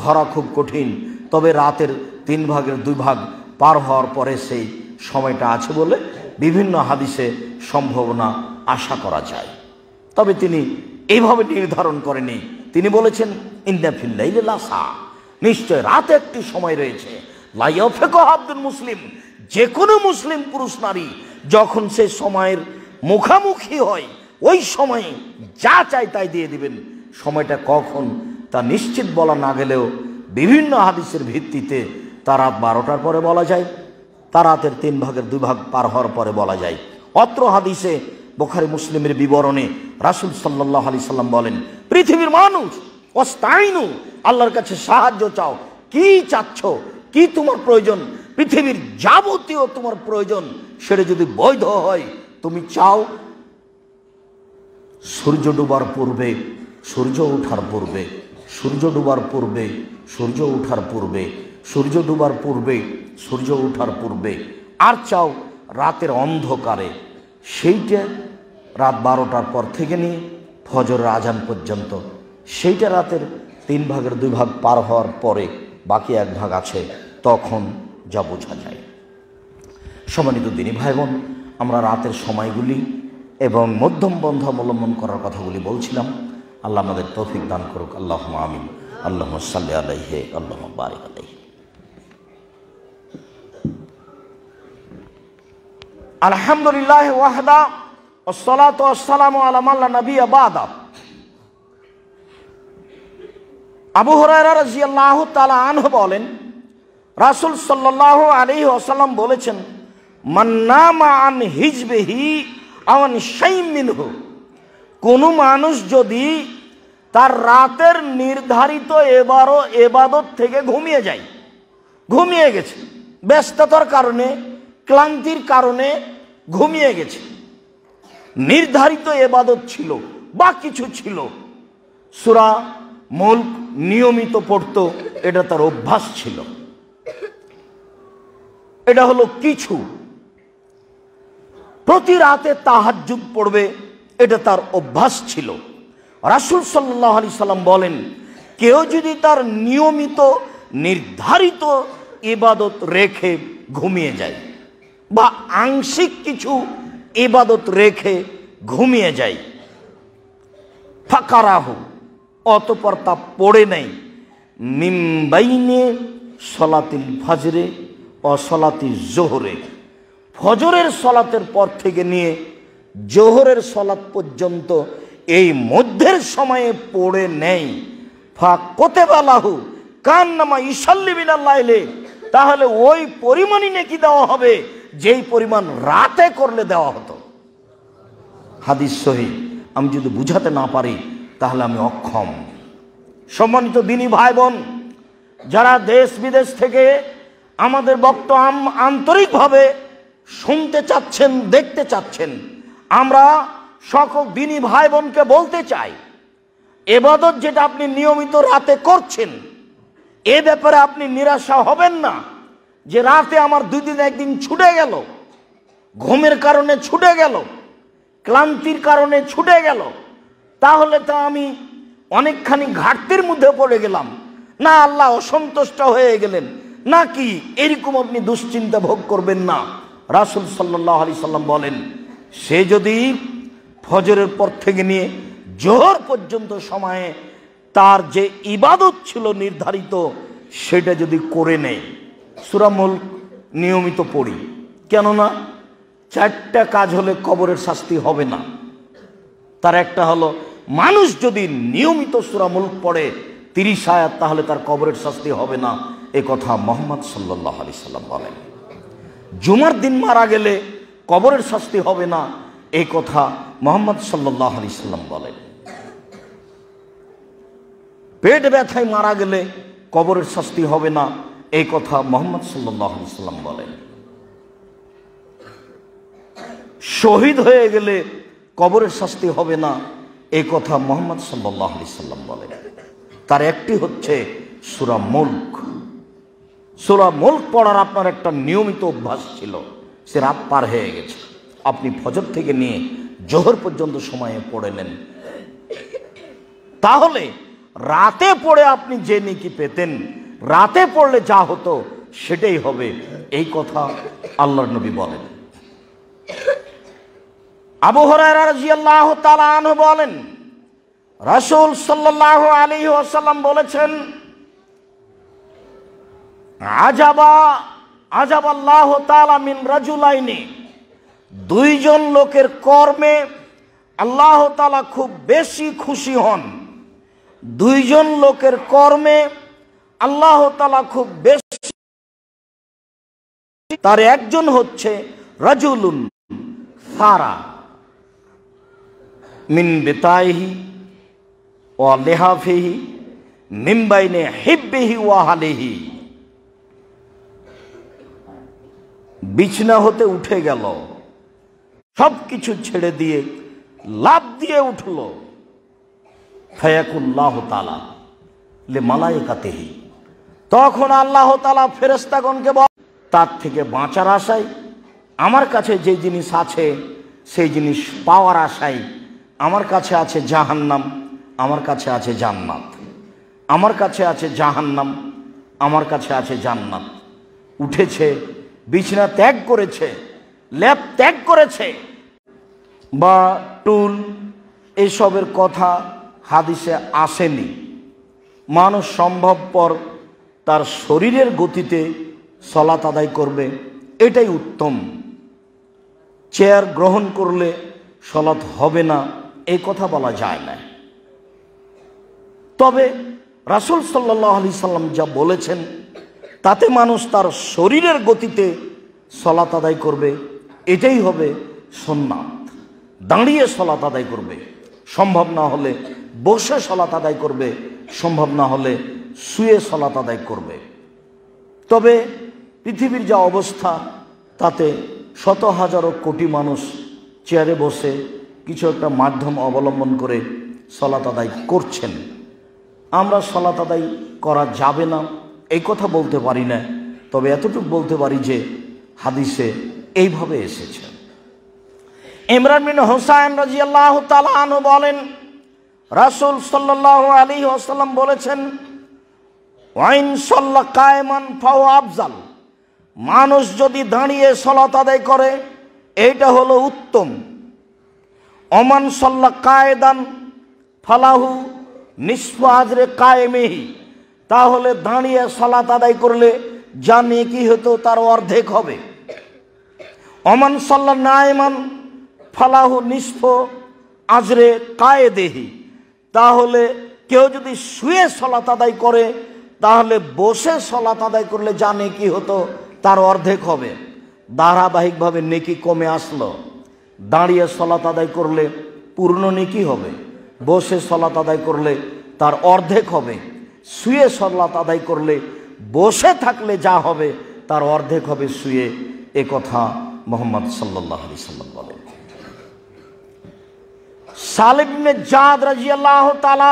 ধরা খুব কঠিন। তবে রাতের 3 ভাগের 2 ভাগ পার হওয়ার পরে সেই সময়টা আছে বলে বিভিন্ন হাদিসে সম্ভাবনা আশা করা যায়। তবে তিনি এইভাবে নির্ধারণ করেনি। তিনি বলেছেন ইন্না ফিল লাইলি লাসা, নিশ্চয় রাতে একটি সময় রয়েছে। লা ইয়াফিকু আব্দুল মুসলিম, যে কোনো মুসলিম পুরুষ নারী যখন সে সময়ের মুখামুখি হয় ওই সময়ে যা চাই তাই দিয়ে দিবেন। সময়টা কখন তা নিশ্চিত বলা না গেলেও বিভিন্ন হাদিসের ভিত্তিতে তা রাত 12টার পরে বলা যায়, তা রাতের 3 ভাগের 2 ভাগ পার হওয়ার পরে বলা যায়। অত্র হাদিসে বুখারী মুসলিমের বিবরণে রাসূল সাল্লাল্লাহু আলাইহি সাল্লাম বলেন পৃথিবীর মানুষ ওয়াস্তাইনু, আল্লাহর কাছে সাহায্য চাও। কি চাচ্ছ, কি তোমার প্রয়োজন, পৃথিবীর যাবতীয় তোমার প্রয়োজন সেটা যদি বৈধ হয় তুমি চাও সূর্য ডুবার পূর্বে, সূর্য ওঠার পূর্বে, সূর্য ডুবার পূর্বে, সূর্য ওঠার পূর্বে, সূর্য ডুবার পূর্বে, সূর্য ওঠার পূর্বে, আর চাও রাতের অন্ধকারে, সেইটা রাত 12টার পর থেকে নিয়ে ফজরের আজান পর্যন্ত, সেইটা রাতের 3 ভাগের 2 ভাগ পার হওয়ার পরে বাকি 1 ভাগ আছে, তখন যা বোঝা যায়। সম্মানিত দিনী ভাই বোন, আমরা রাতের সময়গুলি এবং মধ্যম পন্থা অবলম্বন করার কথাগুলি বলছিলাম। আল্লাহ আমাদের তৌফিক দান করুক। আল্লাহুম্মা আমিন। আল্লাহুম্মা সাল্লি আলাইহি, আল্লাহুম্মা বারিক আলাইহি। আলহামদুলিল্লাহ ওয়াহদা, ওয়াসসালাতু ওয়াসসালামু আলা মান লা নাবিয়্যা বা'দা। আবু হুরায়রা রাদিয়াল্লাহু তাআলা আনহু বলেন, রাসূল সাল্লাল্লাহু আলাইহি ওয়াসাল্লাম বলেছেন, মান নামা আন হিজবিহি আও আন শাইইন মিনহু, কোন মানুষ যদি তার রাতের নির্ধারিত ইবাদত থেকে ঘুমিয়ে যায়, ঘুমিয়ে গেছে, ব্যস্ততার কারণে, ক্লান্তির কারণে ঘুমিয়ে গেছে, নির্ধারিত ইবাদত ছিল বা কিছু ছিল, সূরা মুলক নিয়মিত পড়তো, এটা তার অভ্যাস ছিল, এটা হলো কিছু। প্রতি রাতে তাহাজ্জুদ পড়বে, এটা তার অভ্যাস ছিল। রাসূল সাল্লাল্লাহু আলাইহি সাল্লাম বলেন, কেউ যদি তার নিয়মিত নির্ধারিত ইবাদত রেখে ঘুমিয়ে যায় বা আংশিক কিছু ইবাদত রেখে ঘুমিয়ে যায়, ফাকারাহু, অতঃপর তা পড়ে নেই, মিন বাইনে সলাতিল ফজরে ও সলাতিল জোহরে, ফজরের সলাতের পর থেকে নিয়ে জোহরের সলাত পর্যন্ত এই মধ্যের সময়ে পড়ে নেই, ফাকুতিবা লাহু কান্নামা ইসাল্লি মিনাল লাইলি, তাহলে ওই পরিমাণই নেকি দেওয়া হবে যেই পরিমাণ রাতে করলে দেওয়া হতো। হাদিস সহিহ। আমি যদি বুঝাতে না পারি তাহলে আমি অক্ষম। সম্মানিত দিনী ভাই বোন, যারা দেশ বিদেশ থেকে আমাদের বক্তব্য আন্তরিকভাবে শুনতে চাচ্ছেন, দেখতে চাচ্ছেন, আমরা সকল দিনী ভাই বোনকে বলতে চাই, ইবাদত যেটা আপনি নিয়মিত রাতে করছেন, এ ব্যাপারে আপনি নিরাশা হবেন না যে রাতে আমার 2 দিন 1 দিন ছুটে গেল, ঘুমের কারণে ছুটে গেল, ক্লান্তির কারণে ছুটে গেল, তাহলে তো আমি অনেকখানি ঘাটতির মধ্যে পড়ে গেলাম, না আল্লাহ অসন্তুষ্ট হয়ে গেলেন নাকি, এরকম আপনি দুশ্চিন্তা ভোগ করবেন না। রাসূল সাল্লাল্লাহু আলাইহি সাল্লাম বলেন, সে যদি ফজরের পর থেকে নিয়ে জোহর পর্যন্ত সময়ে তার যে ইবাদত ছিল নির্ধারিত, সেটা যদি করে নেয়, সূরা মুলক নিয়মিত পড়ি, কেননা 4টা কাজ হলে কবরের শাস্তি হবে না। তার একটা হলো, মানুষ যদি নিয়মিত সূরা মুলক পড়ে 30 আয়াত, তাহলে তার কবরের শাস্তি হবে না, এ কথা মুহাম্মদ সাল্লাল্লাহু আলাইহি সাল্লাম বলেন। জুমার দিন মারা গেলে কবরের শাস্তি হবে না, এই কথা মুহাম্মদ সাল্লাল্লাহু আলাইহি সাল্লাম বলেন। পেট ব্যথায় মারা গেলে কবরের শাস্তি হবে না, এই কথা মুহাম্মদ সাল্লাল্লাহু আলাইহি সাল্লাম বলেন। শহীদ হয়ে গেলে কবরের শাস্তি হবে না, এই কথা মুহাম্মদ সাল্লাল্লাহু আলাইহি সাল্লাম বলেন। তার একটি হচ্ছে সূরা মুলক। সূরা মুলক পড়ার আপনার একটা নিয়মিত অভ্যাস ছিল, সে রাত পার হয়ে গেছে, আপনি ফজর থেকে নিয়ে জোহর পর্যন্ত সময়ে পড়ে নেন, তাহলে রাতে পড়ে আপনি যে নেকি পেতেন, রাতে পড়লে যা হতো সেটাই হবে, এই কথা আল্লাহর নবী বলেন। আবু হুরায়রা রাদিয়াল্লাহু তাআলা আনহু বলেন, রাসূল সাল্লাল্লাহু আলাইহি ওয়াসাল্লাম বলেছেন, আজাবাল্লাহু তাআলা মিন রাজুলাইনি, 2 জন লোকের কর্মে আল্লাহ তাআলা খুব বেশি খুশি হন। 2 জন লোকের কর্মে আল্লাহ তাআলা খুব বেশি, তার একজন হচ্ছে রাজুলুন সারা মিন বিতাইহি ওয়া লিহাফিহি মিন বাইনে হিব্বিহি ওয়া হালিহি, বিছনা হতে উঠে গেল, সবকিছু ছেড়ে দিয়ে লাফ দিয়ে উঠল, ফায়াকুল্লাহু তাআলা লি মালাইকাতিহি, তখন আল্লাহ তাআলা ফেরেশতাগণকে বল, তার থেকে বাঁচার আশায়, আমার কাছে যে জিনিস আছে সেই জিনিস পাওয়ার আশায় আমার কাছে আছে জাহান্নাম, আমার কাছে আছে জান্নাত, আমার কাছে আছে জাহান্নাম, আমার কাছে আছে জান্নাত। উঠেছে, বিছানা ত্যাগ করেছে, ল্যাপ ত্যাগ করেছে, বা টুল এসবের কথা হাদিসে আসেনি। মানুষ সম্ভবপর তার শরীরের গতিতে সলাত আদায় করবে, এটাই উত্তম। চেয়ার গ্রহণ করলে সলাত হবে না এই কথা বলা যায় না। তবে রাসূল সাল্লাল্লাহু আলাইহি সাল্লাম যা বলেছেন তাতে মানুষ তার শরীরের গতিতে সলাত আদায় করবে, এটাই হবে সুন্নাত। দাঁড়িয়ে সলাত আদায় করবে, সম্ভব না হলে বসে সলাত আদায় করবে, সম্ভব না হলে শুয়ে সলাত আদায় করবে। তবে পৃথিবীর যা অবস্থা তাতে শত হাজারো কোটি মানুষ চেয়ারে বসে কিছু একটা মাধ্যম অবলম্বন করে সলাত আদায় করছেন। আমরা সলাত আদায় করা যাবে না এই কথা বলতে পারি না, তবে এতটুকু বলতে পারি যে হাদিসে এইভাবে এসেছে। ইমরান বিন হুসাইন রাদিয়াল্লাহু তাআলা আনহু বলেন, রাসূল সাল্লাল্লাহু আলাইহি ওয়াসাল্লাম বলেছেন, ওয়াইন সাল্লা কায়মান ফাও আফজাল, মানুষ যদি দাঁড়িয়ে সালাত আদায় করে এইটা হলো উত্তম। ওমান সাল্লা কায়দান ফালাহু নিসফু আজরে কায়েমিহি, তাহলে দাঁড়িয়ে সালাত আদায় করলে যা নেকি হতো তার অর্ধেক হবে। ওমান সাল্লা নাইমান ফালাহু নিসফু আজরে কায়েদেহি, তাহলে কেউ যদি শুয়ে সালাত আদায় করে তাহলে বসে সালাত আদায় করলে যা নেকি হতো তার অর্ধেক হবে। ধারাবাহিকভাবে নেকি কমে আসলো। দাঁড়িয়ে সালাত আদায় করলে পূর্ণ নেকি হবে, বসে সালাত আদায় করলে তার অর্ধেক হবে। শুয়ে সালাত আদায় করলে বসে থাকলে যা হবে তার অর্ধেক হবে শুয়ে, এ কথা মুহাম্মদ সাল্লাল্লাহু আলাইহি সাল্লাম বলেন। সালিম ইবনে জাদ রাদিয়াল্লাহু তাআলা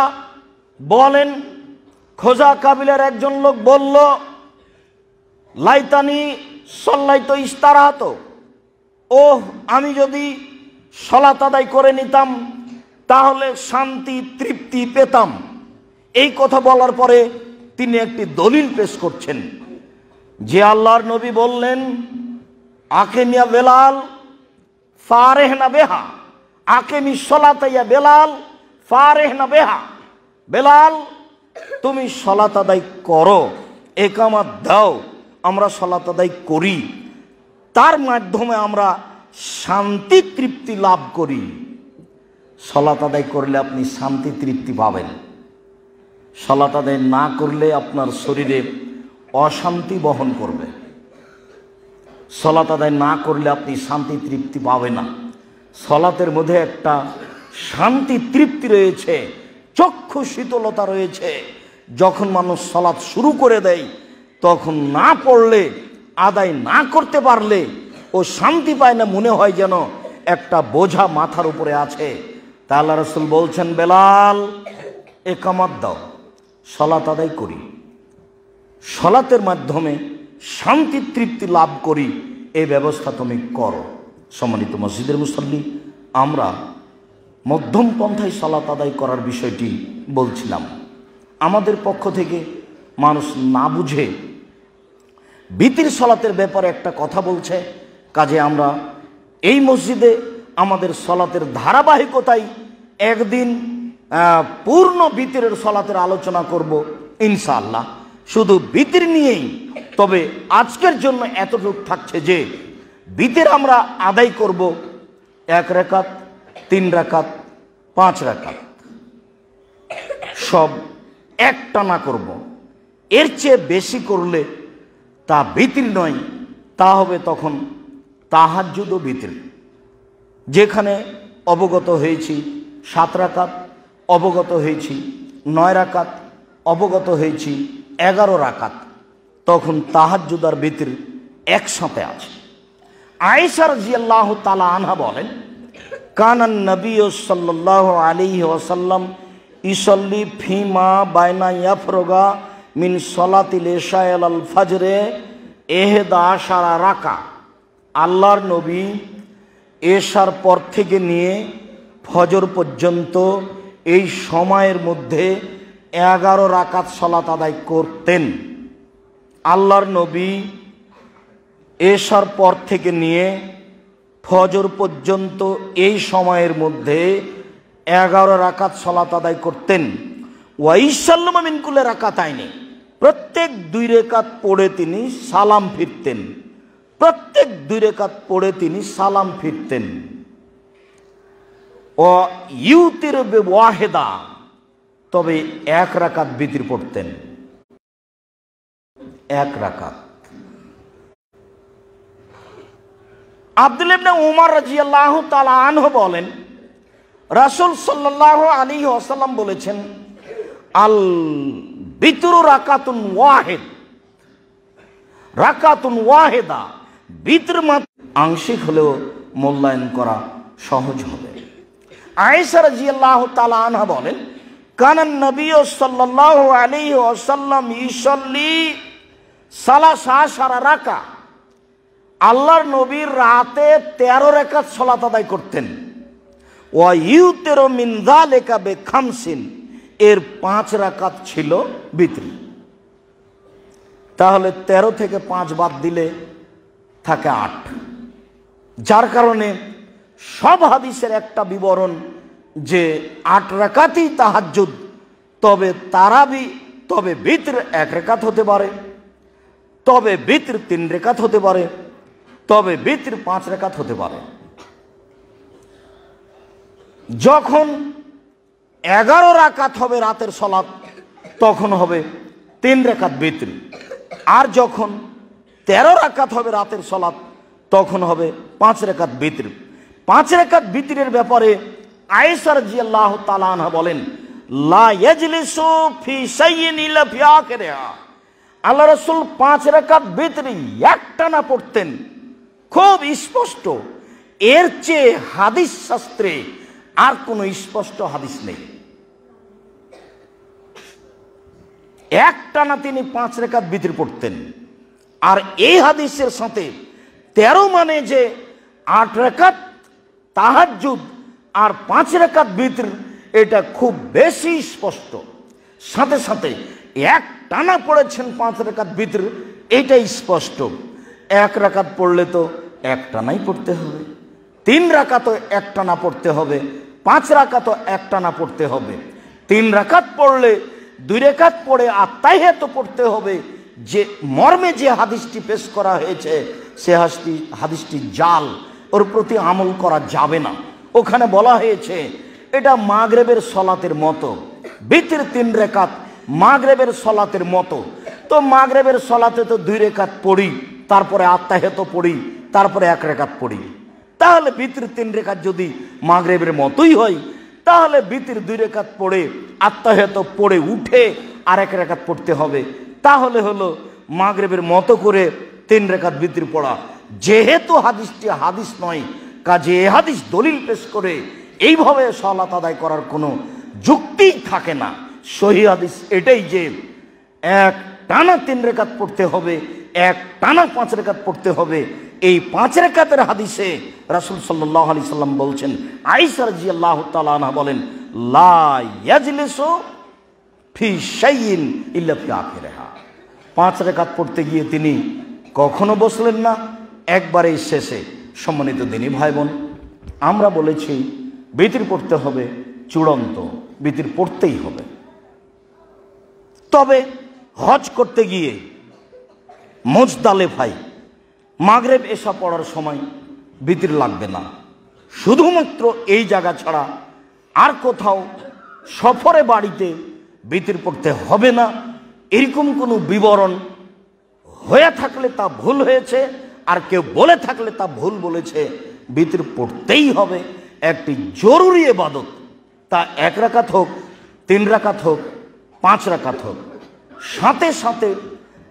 বলেন, খোজা কাবিলার একজন লোক বলল, লাইতানি সল্লাইতো ইস্তারাহাত, ওহ আমি যদি সালাত আদায় করে নিতাম তাহলে শান্তি তৃপ্তি পেতাম। এই কথা বলার পরে তিনি একটি দলিল পেশ করছেন যে আল্লাহর নবী বললেন, আকিমিয়া বেলাল ফারেহনা বেহা, আকিমি সলাতা ইয়া বেলাল ফারেহনা বেহা, বেলাল তুমি সালাত আদায় করো, একামাত দাও, আমরা সালাত আদায় করি, তার মাধ্যমে আমরা শান্তি তৃপ্তি লাভ করি। সালাত আদায় করলে আপনি শান্তি তৃপ্তি পাবেন, সালাত আদায় না করলে আপনার শরীরে অশান্তি বহন করবে। সালাত আদায় না করলে আপনি শান্তি তৃপ্তি পাবেন না। সালাতের মধ্যে একটা শান্তি তৃপ্তি রয়েছে, চক্ষু শীতলতা রয়েছে। যখন মানুষ সালাত শুরু করে দেয় তখন না পড়লে, আদায় না করতে পারলে ও শান্তি পায় না, মনে হয় যেন একটা বোঝা মাথার উপরে আছে। তা আল্লাহ রাসূল বলছেন, বেলাল একামাত দাও, সালাত আদায় করি, সালাতের মাধ্যমে শান্তি তৃপ্তি লাভ করি, এই ব্যবস্থা তুমি করো। সম্মানিত মসজিদের মুসল্লি, আমরা মধ্যম পন্থায় সালাত আদায় করার বিষয়টি বলছিলাম। আমাদের পক্ষ থেকে মানুষ না বুঝে বিতির সালাতের ব্যাপারে একটা কথা বলছে, কাজে আমরা এই মসজিদে আমাদের সালাতের ধারাবাহিকতায় একদিন পূর্ণ বিতিরের সালাতের আলোচনা করব ইনশাআল্লাহ, শুধু বিতির নিয়েই। তবে আজকের জন্য এতটুকু থাকছে যে বিতির আমরা আদায় করব 1 রাকাত, 3 রাকাত, 5 রাকাত, সব একটানা করব। এর চেয়ে বেশি করলে তা বিতির নয়, তা হবে তখন তাহাজ্জুদ ও বিতির। যেখানে অবগত হয়েছি 7 রাকাত, অবগত হয়েছি 9 রাকাত, অবগত হয়েছি 11 রাকাত, তখন তাহাজ্জুদ আর বিতির একসাথে আছে। আয়েশা রাদিয়াল্লাহু তাআলা আনহা বলেন, কানান নবী সাল্লাল্লাহু আলাইহি ওয়াসাল্লাম ইসল্লি ফিমা বাইনা ইয়াফরগা মিন সলাতিল ইশা আল ফজরে 11 রাকা। আল্লাহর নবী এশার পর থেকে নিয়ে ফজর পর্যন্ত এই সময়ের মধ্যে 11 রাকাত সালাত আদায় করতেন। আল্লাহর নবী এশার পর থেকে নিয়ে ফজর পর্যন্ত এই সময়ের মধ্যে 11 রাকাত সালাত আদায় করতেন। ওয়াইসাল্লামা মিন কুল্লি রাকাতাইনি, প্রত্যেক 2 রাকাত পড়ে তিনি সালাম ফিরতেন। প্রত্যেক 2 রাকাত পড়ে তিনি সালাম ফিরতেন। ও ইউতির ওয়াহেদা, তবে 1 রাকাত বিতির পড়তেন। 1 রাকাত। আব্দুল্লাহ ইবনে উমর রাদিয়াল্লাহু তাআলা আনহু বলেন, রাসূল সাল্লাল্লাহু আলাইহি ওয়াসাল্লাম বলেছেন, আল বিতরু রাকাতুন ওয়াহিদ, রাকাতুন ওয়াহিদা, বিতর মাত্র আংশিক হলেও মূল্যায়ন করা সহজ হবে। আয়েশা রাদিয়াল্লাহু তাআলা আনহা বলেন, কানান নবী সাল্লাল্লাহু আলাইহি ওয়াসাল্লাম ইউসাল্লি সালাসা রাকা, আল্লাহর নবীর রাতে 13 রাকাত সালাত আদায় করতেন। ওয়া ইউতিরু মিন যালিকা বিখামসিন, এর 5 রাকাত ছিল বিতর। তাহলে 13 থেকে 5 বাদ দিলে থাকে 8। যার কারণে সব হাদিসের একটা বিবরণ যে 8 রাকাতই তাহাজ্জুদ, তবে তারাবি, তবে বিতর 1 রাকাত হতে পারে, তবে বিতর 3 রাকাত হতে পারে, তবে বিতর 5 রাকাত হতে পারে। যখন 11 রাকাত হবে রাতের সালাত, তখন হবে 3 রাকাত বিতর। আর যখন 13 রাকাত হবে রাতের সালাত, তখন হবে 5 রাকাত বিতর। 5 রাকাত বিতরের ব্যাপারে আয়েশা রাদিয়াল্লাহু তাআলা আনহা বলেন, লা ইয়াজলিসু ফি শাইইন ইল্লা ফি আখিরিহা, আল্লাহ রাসূল 5 রাকাত বিতর একটানা পড়তেন। খুব স্পষ্ট, এর চেয়ে হাদিস শাস্ত্রে আর কোনো স্পষ্ট হাদিস নেই। একটানা তিনি 5 রাকাত বিতর পড়তেন। আর এই হাদিসের সাথে 13 মানে যে 8 রাকাত তাহাজ্জুদ আর 5 রাকাত বিতর, এটা খুব বেশি স্পষ্ট। সাথে সাথে একটানা পড়েছেন 5 রাকাত বিতর, এটাই স্পষ্ট। 1 রাকাত পড়লে তো একটানাই পড়তে হবে, 3 রাকাতও একটানা পড়তে হবে, 5 রাকাতও একটানা পড়তে হবে। 3 রাকাত পড়লে 2 রাকাত পড়ে আত্তাহিয়াত পড়তে হবে। যে মর্মে যে হাদিসটি পেশ করা হয়েছে, সে হাদিসটি জাল, ওর প্রতি আমল করা যাবে না। ওখানে বলা হয়েছে এটা মাগরিবের সালাতের মতো, বিতর 3 রাকাত মাগরিবের সালাতের মতো। তো মাগরিবের সালাতে তো 2 রাকাত পড়ি, তারপরে আত্তাহিয়াত পড়ি, তারপরে 1 রাকাত পড়ি। তাহলে বিতর 3 রাকাত যদি মাগরিবের মতোই হয়, তাহলে বিতর 2 রাকাত পড়ে আত্তাহিয়াত পড়ে উঠে আর 1 রাকাত পড়তে হবে। তাহলে হলো মাগরিবের মতো করে 3 রাকাত বিতর পড়া। যেহেতু হাদিসটি হাদিস নয়, কাজে এ হাদিস দলিল পেশ করে এইভাবে সালাত আদায় করার কোনো যুক্তিই থাকে না। সহিহ হাদিস এটাই যে এক টানা 3 রাকাত পড়তে হবে, এক টানা 5 রাকাত পড়তে হবে। এই 5 রাকাতের হাদিসে রাসূল সাল্লাল্লাহু আলাইহি সাল্লাম বলছেন, আয়েশা রাদিয়াল্লাহু তাআলা আনহা বলেন, লা ইয়াজলিসু ফি শাইইন ইল্লা ফি আখিরিহা, 5 রাকাত পড়তে গিয়ে তিনি কখনো বসলেন না, একবারেই শেষে। সম্মানিত দিনী ভাই বোন, আমরা বলেছি বিতর পড়তে হবে, চূড়ান্ত বিতর পড়তেই হবে। তবে হজ করতে গিয়ে মুজদালিফায় মাগরিব এশা পড়ার সময় বিতর লাগবে না। শুধুমাত্র এই জায়গা ছাড়া আর কোথাও সফরে বাড়িতে বিতর পড়তে হবে না, এরকম কোনো বিবরণ হয়ে থাকলে তা ভুল হয়েছে, আর কেউ বলে থাকলে তা ভুল বলেছে। বিতর পড়তেই হবে, একটি জরুরি ইবাদত। তা 1 রাকাত হোক, 3 রাকাত হোক, 5 রাকাত হোক। সাথে সাথে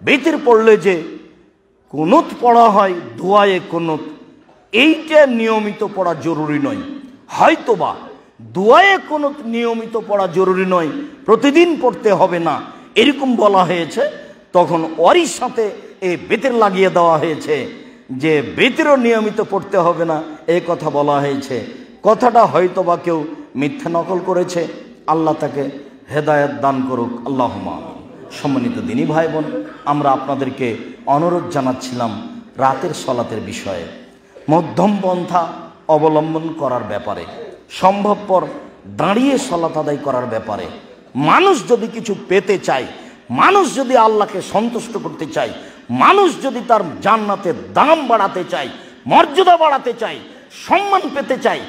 বিতর পড়লে যে কুনুত পড়া হয়, দোয়ায়ে কুনুত, এইটা নিয়মিত পড়া জরুরি নয়। হয়তোবা দোয়ায়ে কুনুত নিয়মিত পড়া জরুরি নয়, প্রতিদিন পড়তে হবে না, এরকম বলা হয়েছে। তখন ওরই সাথে এই বিতর লাগিয়ে দেওয়া হয়েছে যে বিতরও নিয়মিত পড়তে হবে না, এই কথা বলা হয়েছে। কথাটা হয়তো বা কেউ মিথ্যা নকল করেছে, আল্লাহ তাকে হেদায়েত দান করুক, আল্লাহুম্মা আমিন। সম্মানিত দিনী ভাই বোন, আমরা আপনাদেরকে অনুরোধ জানাচ্ছিলাম রাতের সলাতের বিষয়ে, মধ্যম পন্থা অবলম্বন করার ব্যাপারে, সম্ভবপর দাঁড়িয়ে সলাত আদায় করার ব্যাপারে। মানুষ যদি কিছু পেতে চায়, মানুষ যদি আল্লাহকে সন্তুষ্ট করতে চায়, মানুষ যদি তার জান্নাতের দাম বাড়াতে চায়, মর্যাদা বাড়াতে চায়, সম্মান পেতে চায়,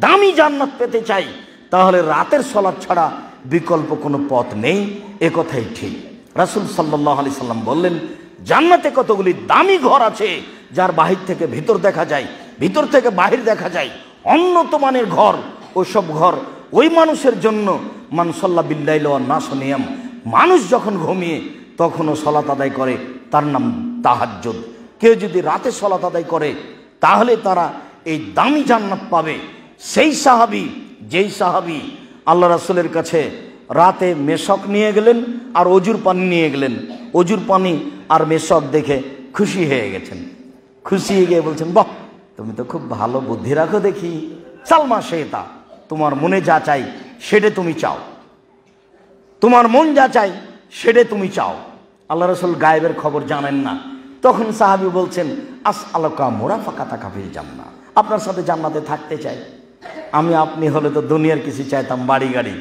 দামি জান্নাত পেতে চায়, তাহলে রাতের সলাত ছাড়া বিকল্প কোনো পথ নেই, এ কথাই ঠিক। রাসূল সাল্লাল্লাহু আলাইহি সাল্লাম বললেন, জান্নাতে কতগুলি দামি ঘর আছে যার বাহির থেকে ভিতর দেখা যায়, ভিতর থেকে বাহির দেখা যায়, উন্নত মানের ঘর। ওইসব ঘর ওই মানুষের জন্য, মান সাল্লা বিল্লাইল ওয়ান নাস নিয়াম, মানুষ যখন ঘুমিয়ে তখনও সলাত আদায় করে, তার নাম তাহাজ্জুদ। কেউ যদি রাতে সলাত আদায় করে তাহলে তারা এই দামি জান্নাত পাবে। সেই সাহাবী, যেই সাহাবী আল্লাহ রাসূলের কাছে রাতে মেশক নিয়ে গেলেন আর অজুর পানি নিয়ে গেলেন, অজুর পানি আর মেশক দেখে খুশি হয়ে গেছেন। খুশি হয়ে গিয়ে বলছেন, বাহ, তুমি তো খুব ভালো বুদ্ধি রাখো দেখি, সালমা শেতা, তোমার মনে যা চাই সেটা তুমি চাও, তোমার মন যা চাই সেটা তুমি চাও। আল্লাহ রাসূল গায়েবের খবর জানেন না। তখন সাহাবী বলছেন, আস আলোকা মুরাফাকাতাকা ফিল জান্নাহ, আপনার সাথে জান্নাতে থাকতে চাই। আমি আপনি হলে তো দুনিয়ার কিছু চাইতাম, বাড়ি গাড়ি।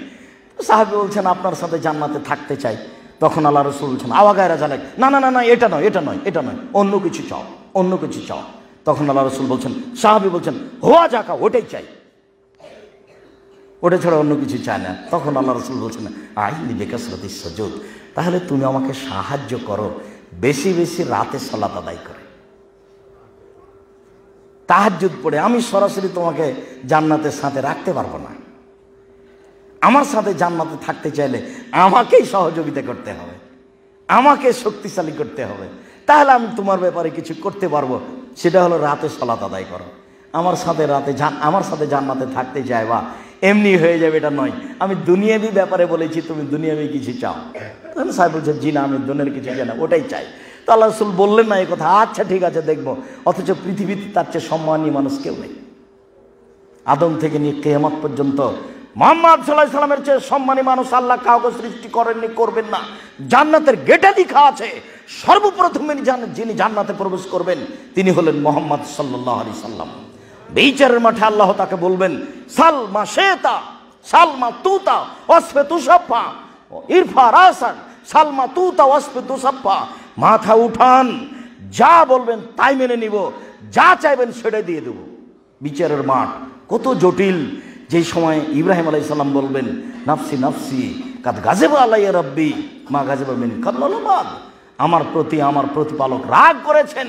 সাহাবী বলছেন, আপনার সাথে জান্নাতে থাকতে চাই। তখন আল্লাহ রাসূল বলছেন, আওয়া গায়রা জালাক, না না না না, এটা নয়, এটা নয়, এটা নয়, অন্য কিছু চাও, অন্য কিছু চাও। তখন আল্লাহ রাসূল বলছেন, সাহাবী বলছেন, হোয়া যাকা, ওটাই চাই, ওটা ছাড়া অন্য কিছু চায় না। তখন আল্লাহ রাসূল বলছেন, আইনি বিকাসরাতিস সুজুদ, তাহলে তুমি আমাকে সাহায্য করো বেশি বেশি রাতে সালাত আদায় করে, তাহাজ্জুদ পড়ে। আমি সরাসরি তোমাকে জান্নাতের সাথে রাখতে পারবো না, আমার সাথে জান্নাতে থাকতে চাইলে আমাকেই সহযোগিতা করতে হবে, আমাকে শক্তিশালী করতে হবে, তাহলে আমি তোমার ব্যাপারে কিছু করতে পারবো। সেটা হলো রাতে সালাত আদায় করো। আমার সাথে জান্নাতে থাকতে চাইবা, এমনি হয়ে যাবে এটা নয়। আমি দুনিয়াবি ব্যাপারে বলেছি, তুমি দুনিয়াবি কিছু চাও। তখন সাহেব বলছে, জি না, আমি দুনিয়ার কিছু চাই না, ওটাই চাই। তো আল্লাহ রাসূল বললেন না এই কথা, আচ্ছা ঠিক আছে দেখবো। অথচ পৃথিবীতে তার চেয়ে সম্মানী মানুষ কেউ নেই। আদম থেকে নিয়ে কিয়ামত পর্যন্ত মুহাম্মদ সাল্লাল্লাহু আলাইহি সাল্লামের চেয়ে সম্মানী মানুষ আল্লাহ কাউকে সৃষ্টি করেননি, করবেন না। জান্নাতের গেটে লেখা আছে, সর্বপ্রথমে যিনি জান্নাতে প্রবেশ করবেন তিনি হলেন মুহাম্মদ সাল্লাল্লাহু আলাইহি সাল্লাম। বিচারের মাঠে আল্লাহ তাকে বলবেন, সালমা শেতা, সালমা তুতা ওয়াসফে তুসাফা, ইরফা রাসান, সালমা তুতা ওয়াসফে তুসাফা, মাথা উঠান, যা বলবেন তাই মেনে নিব, যা চাইবেন সেটাই দিয়ে দেব। বিচারের মাঠ কত জটিল। যেই সময় ইব্রাহিম আলাইহিস সালাম বলবেন, নাফসি নাফসি কাদ গাযিবা আলাইয়া রাব্বি মা গাযিবা মিন কাবলাল, আমার প্রতি আমার প্রতিপালক রাগ করেছেন,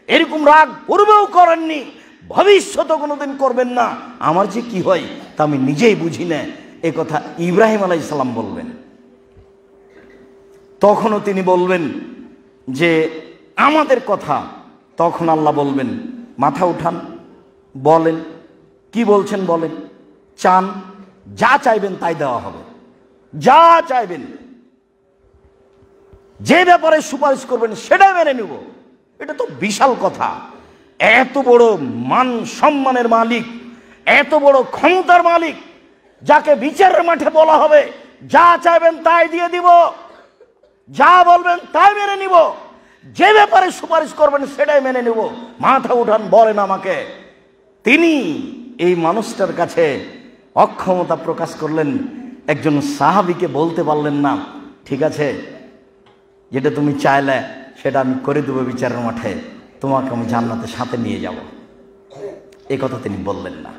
এরকম রাগ পূর্বেও করেননি, ভবিষ্যতে কোনোদিন করবেন না। আমার যে কি হয় তা আমি নিজেই বুঝি না, এ কথা ইব্রাহিম আলাইহিস সালাম বলবেন। তখনও তিনি বলবেন যে আমাদের কথা। তখন আল্লাহ বলবেন, মাথা উঠান, বলেন কি বলছেন, বলেন, চান, যা চাইবেন তাই দেওয়া হবে, যা চাইবেন, যে ব্যাপারে সুপারিশ করবেন সেটাই মেনে নেব। এটা তো বিশাল কথা। এত বড় মান সম্মানের মালিক, এত বড় ক্ষমতার মালিক, যাকে বিচারের মাঠে বলা হবে যা চাইবেন তাই দিয়ে দিব, যা বলবেন তাই মেনে নিব, যে ব্যাপারে সুপারিশ করবেন সেটাই মেনে নেব। মাথা উঠান, বলেন আমাকে। তিনি এই মানুষটার কাছে অক্ষমতা প্রকাশ করলেন। একজন সাহাবীকে বলতে পারলেন না, ঠিক আছে যেটা তুমি চাইলে সেটা আমি করে দেবো বিচারের মাঠে, তোমাকে আমি জান্নাতের সাথে নিয়ে যাব। এই কথা তিনি বললেন না।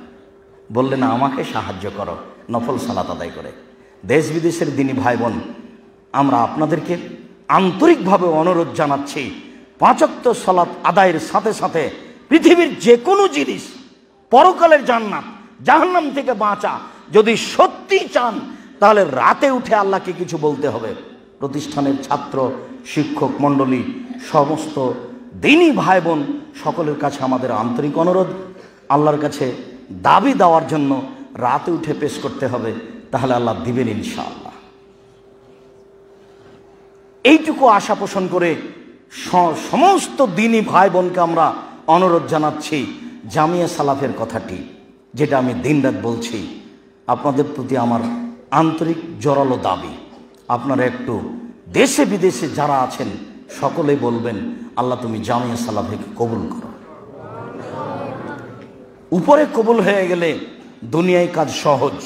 বললেন আমাকে সাহায্য করো নফল সালাত আদায় করে। দেশ বিদেশের দিনী ভাই বোন, আমরা আপনাদেরকে আন্তরিকভাবে অনুরোধ জানাচ্ছি, 5 ওয়াক্ত সালাত আদায়ের সাথে সাথে পৃথিবীর যে কোনো জিনিস, পরকালের জান্নাত, জাহান্নাম থেকে বাঁচা যদি সত্যি চান তাহলে রাতে উঠে আল্লাহকে কিছু বলতে হবে। প্রতিষ্ঠানের ছাত্র, শিক্ষক মণ্ডলী, সমস্ত দিনী ভাই বোন সকলের কাছে আমাদের আন্তরিক অনুরোধ, আল্লাহর কাছে দাবি দেওয়ার জন্য রাতে উঠে পেশ করতে হবে, তাহলে আল্লাহ দিবেন ইনশাআল্লাহ। এইটুকু আশা পোষণ করে সমস্ত দিনী ভাই বোনকে আমরা অনুরোধ জানাচ্ছি, জামিয়া সালাফের কথাটি যেটা আমি দিনরাত বলছি, আপনাদের প্রতি আমার আন্তরিক জোরালো দাবি, আপনারা একটু দেশে বিদেশে যারা আছেন সকলে বলবেন, আল্লাহ তুমি জামিয়া সালাফিয়াকে কবুল করো। উপরে কবুল হয়ে গেলে দুনিয়ায় কাজ সহজ,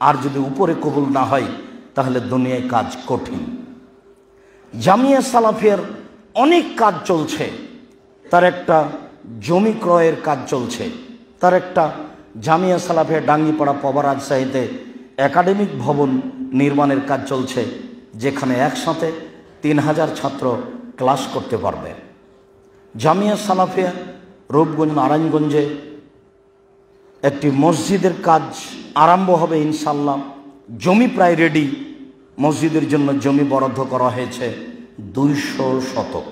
আর যদি উপরে কবুল না হয় তাহলে দুনিয়ায় কাজ কঠিন। জামিয়া সালাফিয়ার অনেক কাজ চলছে, তার একটা জমি ক্রয়ের কাজ চলছে, তার একটা জামিয়া সালাফিয়া ডাঙ্গিপাড়া পবা রাজশাহীতে একাডেমিক ভবন নির্মাণের কাজ চলছে, যেখানে একসাথে 3000 ছাত্র ক্লাস করতে পারবে। জামিয়া সালাফিয়া রূপগঞ্জ নারায়ণগঞ্জে একটি মসজিদের কাজ আরম্ভ হবে ইনশাল্লাহ। জমি প্রায় রেডি, মসজিদের জন্য জমি বরাদ্দ করা হয়েছে 200 শতক।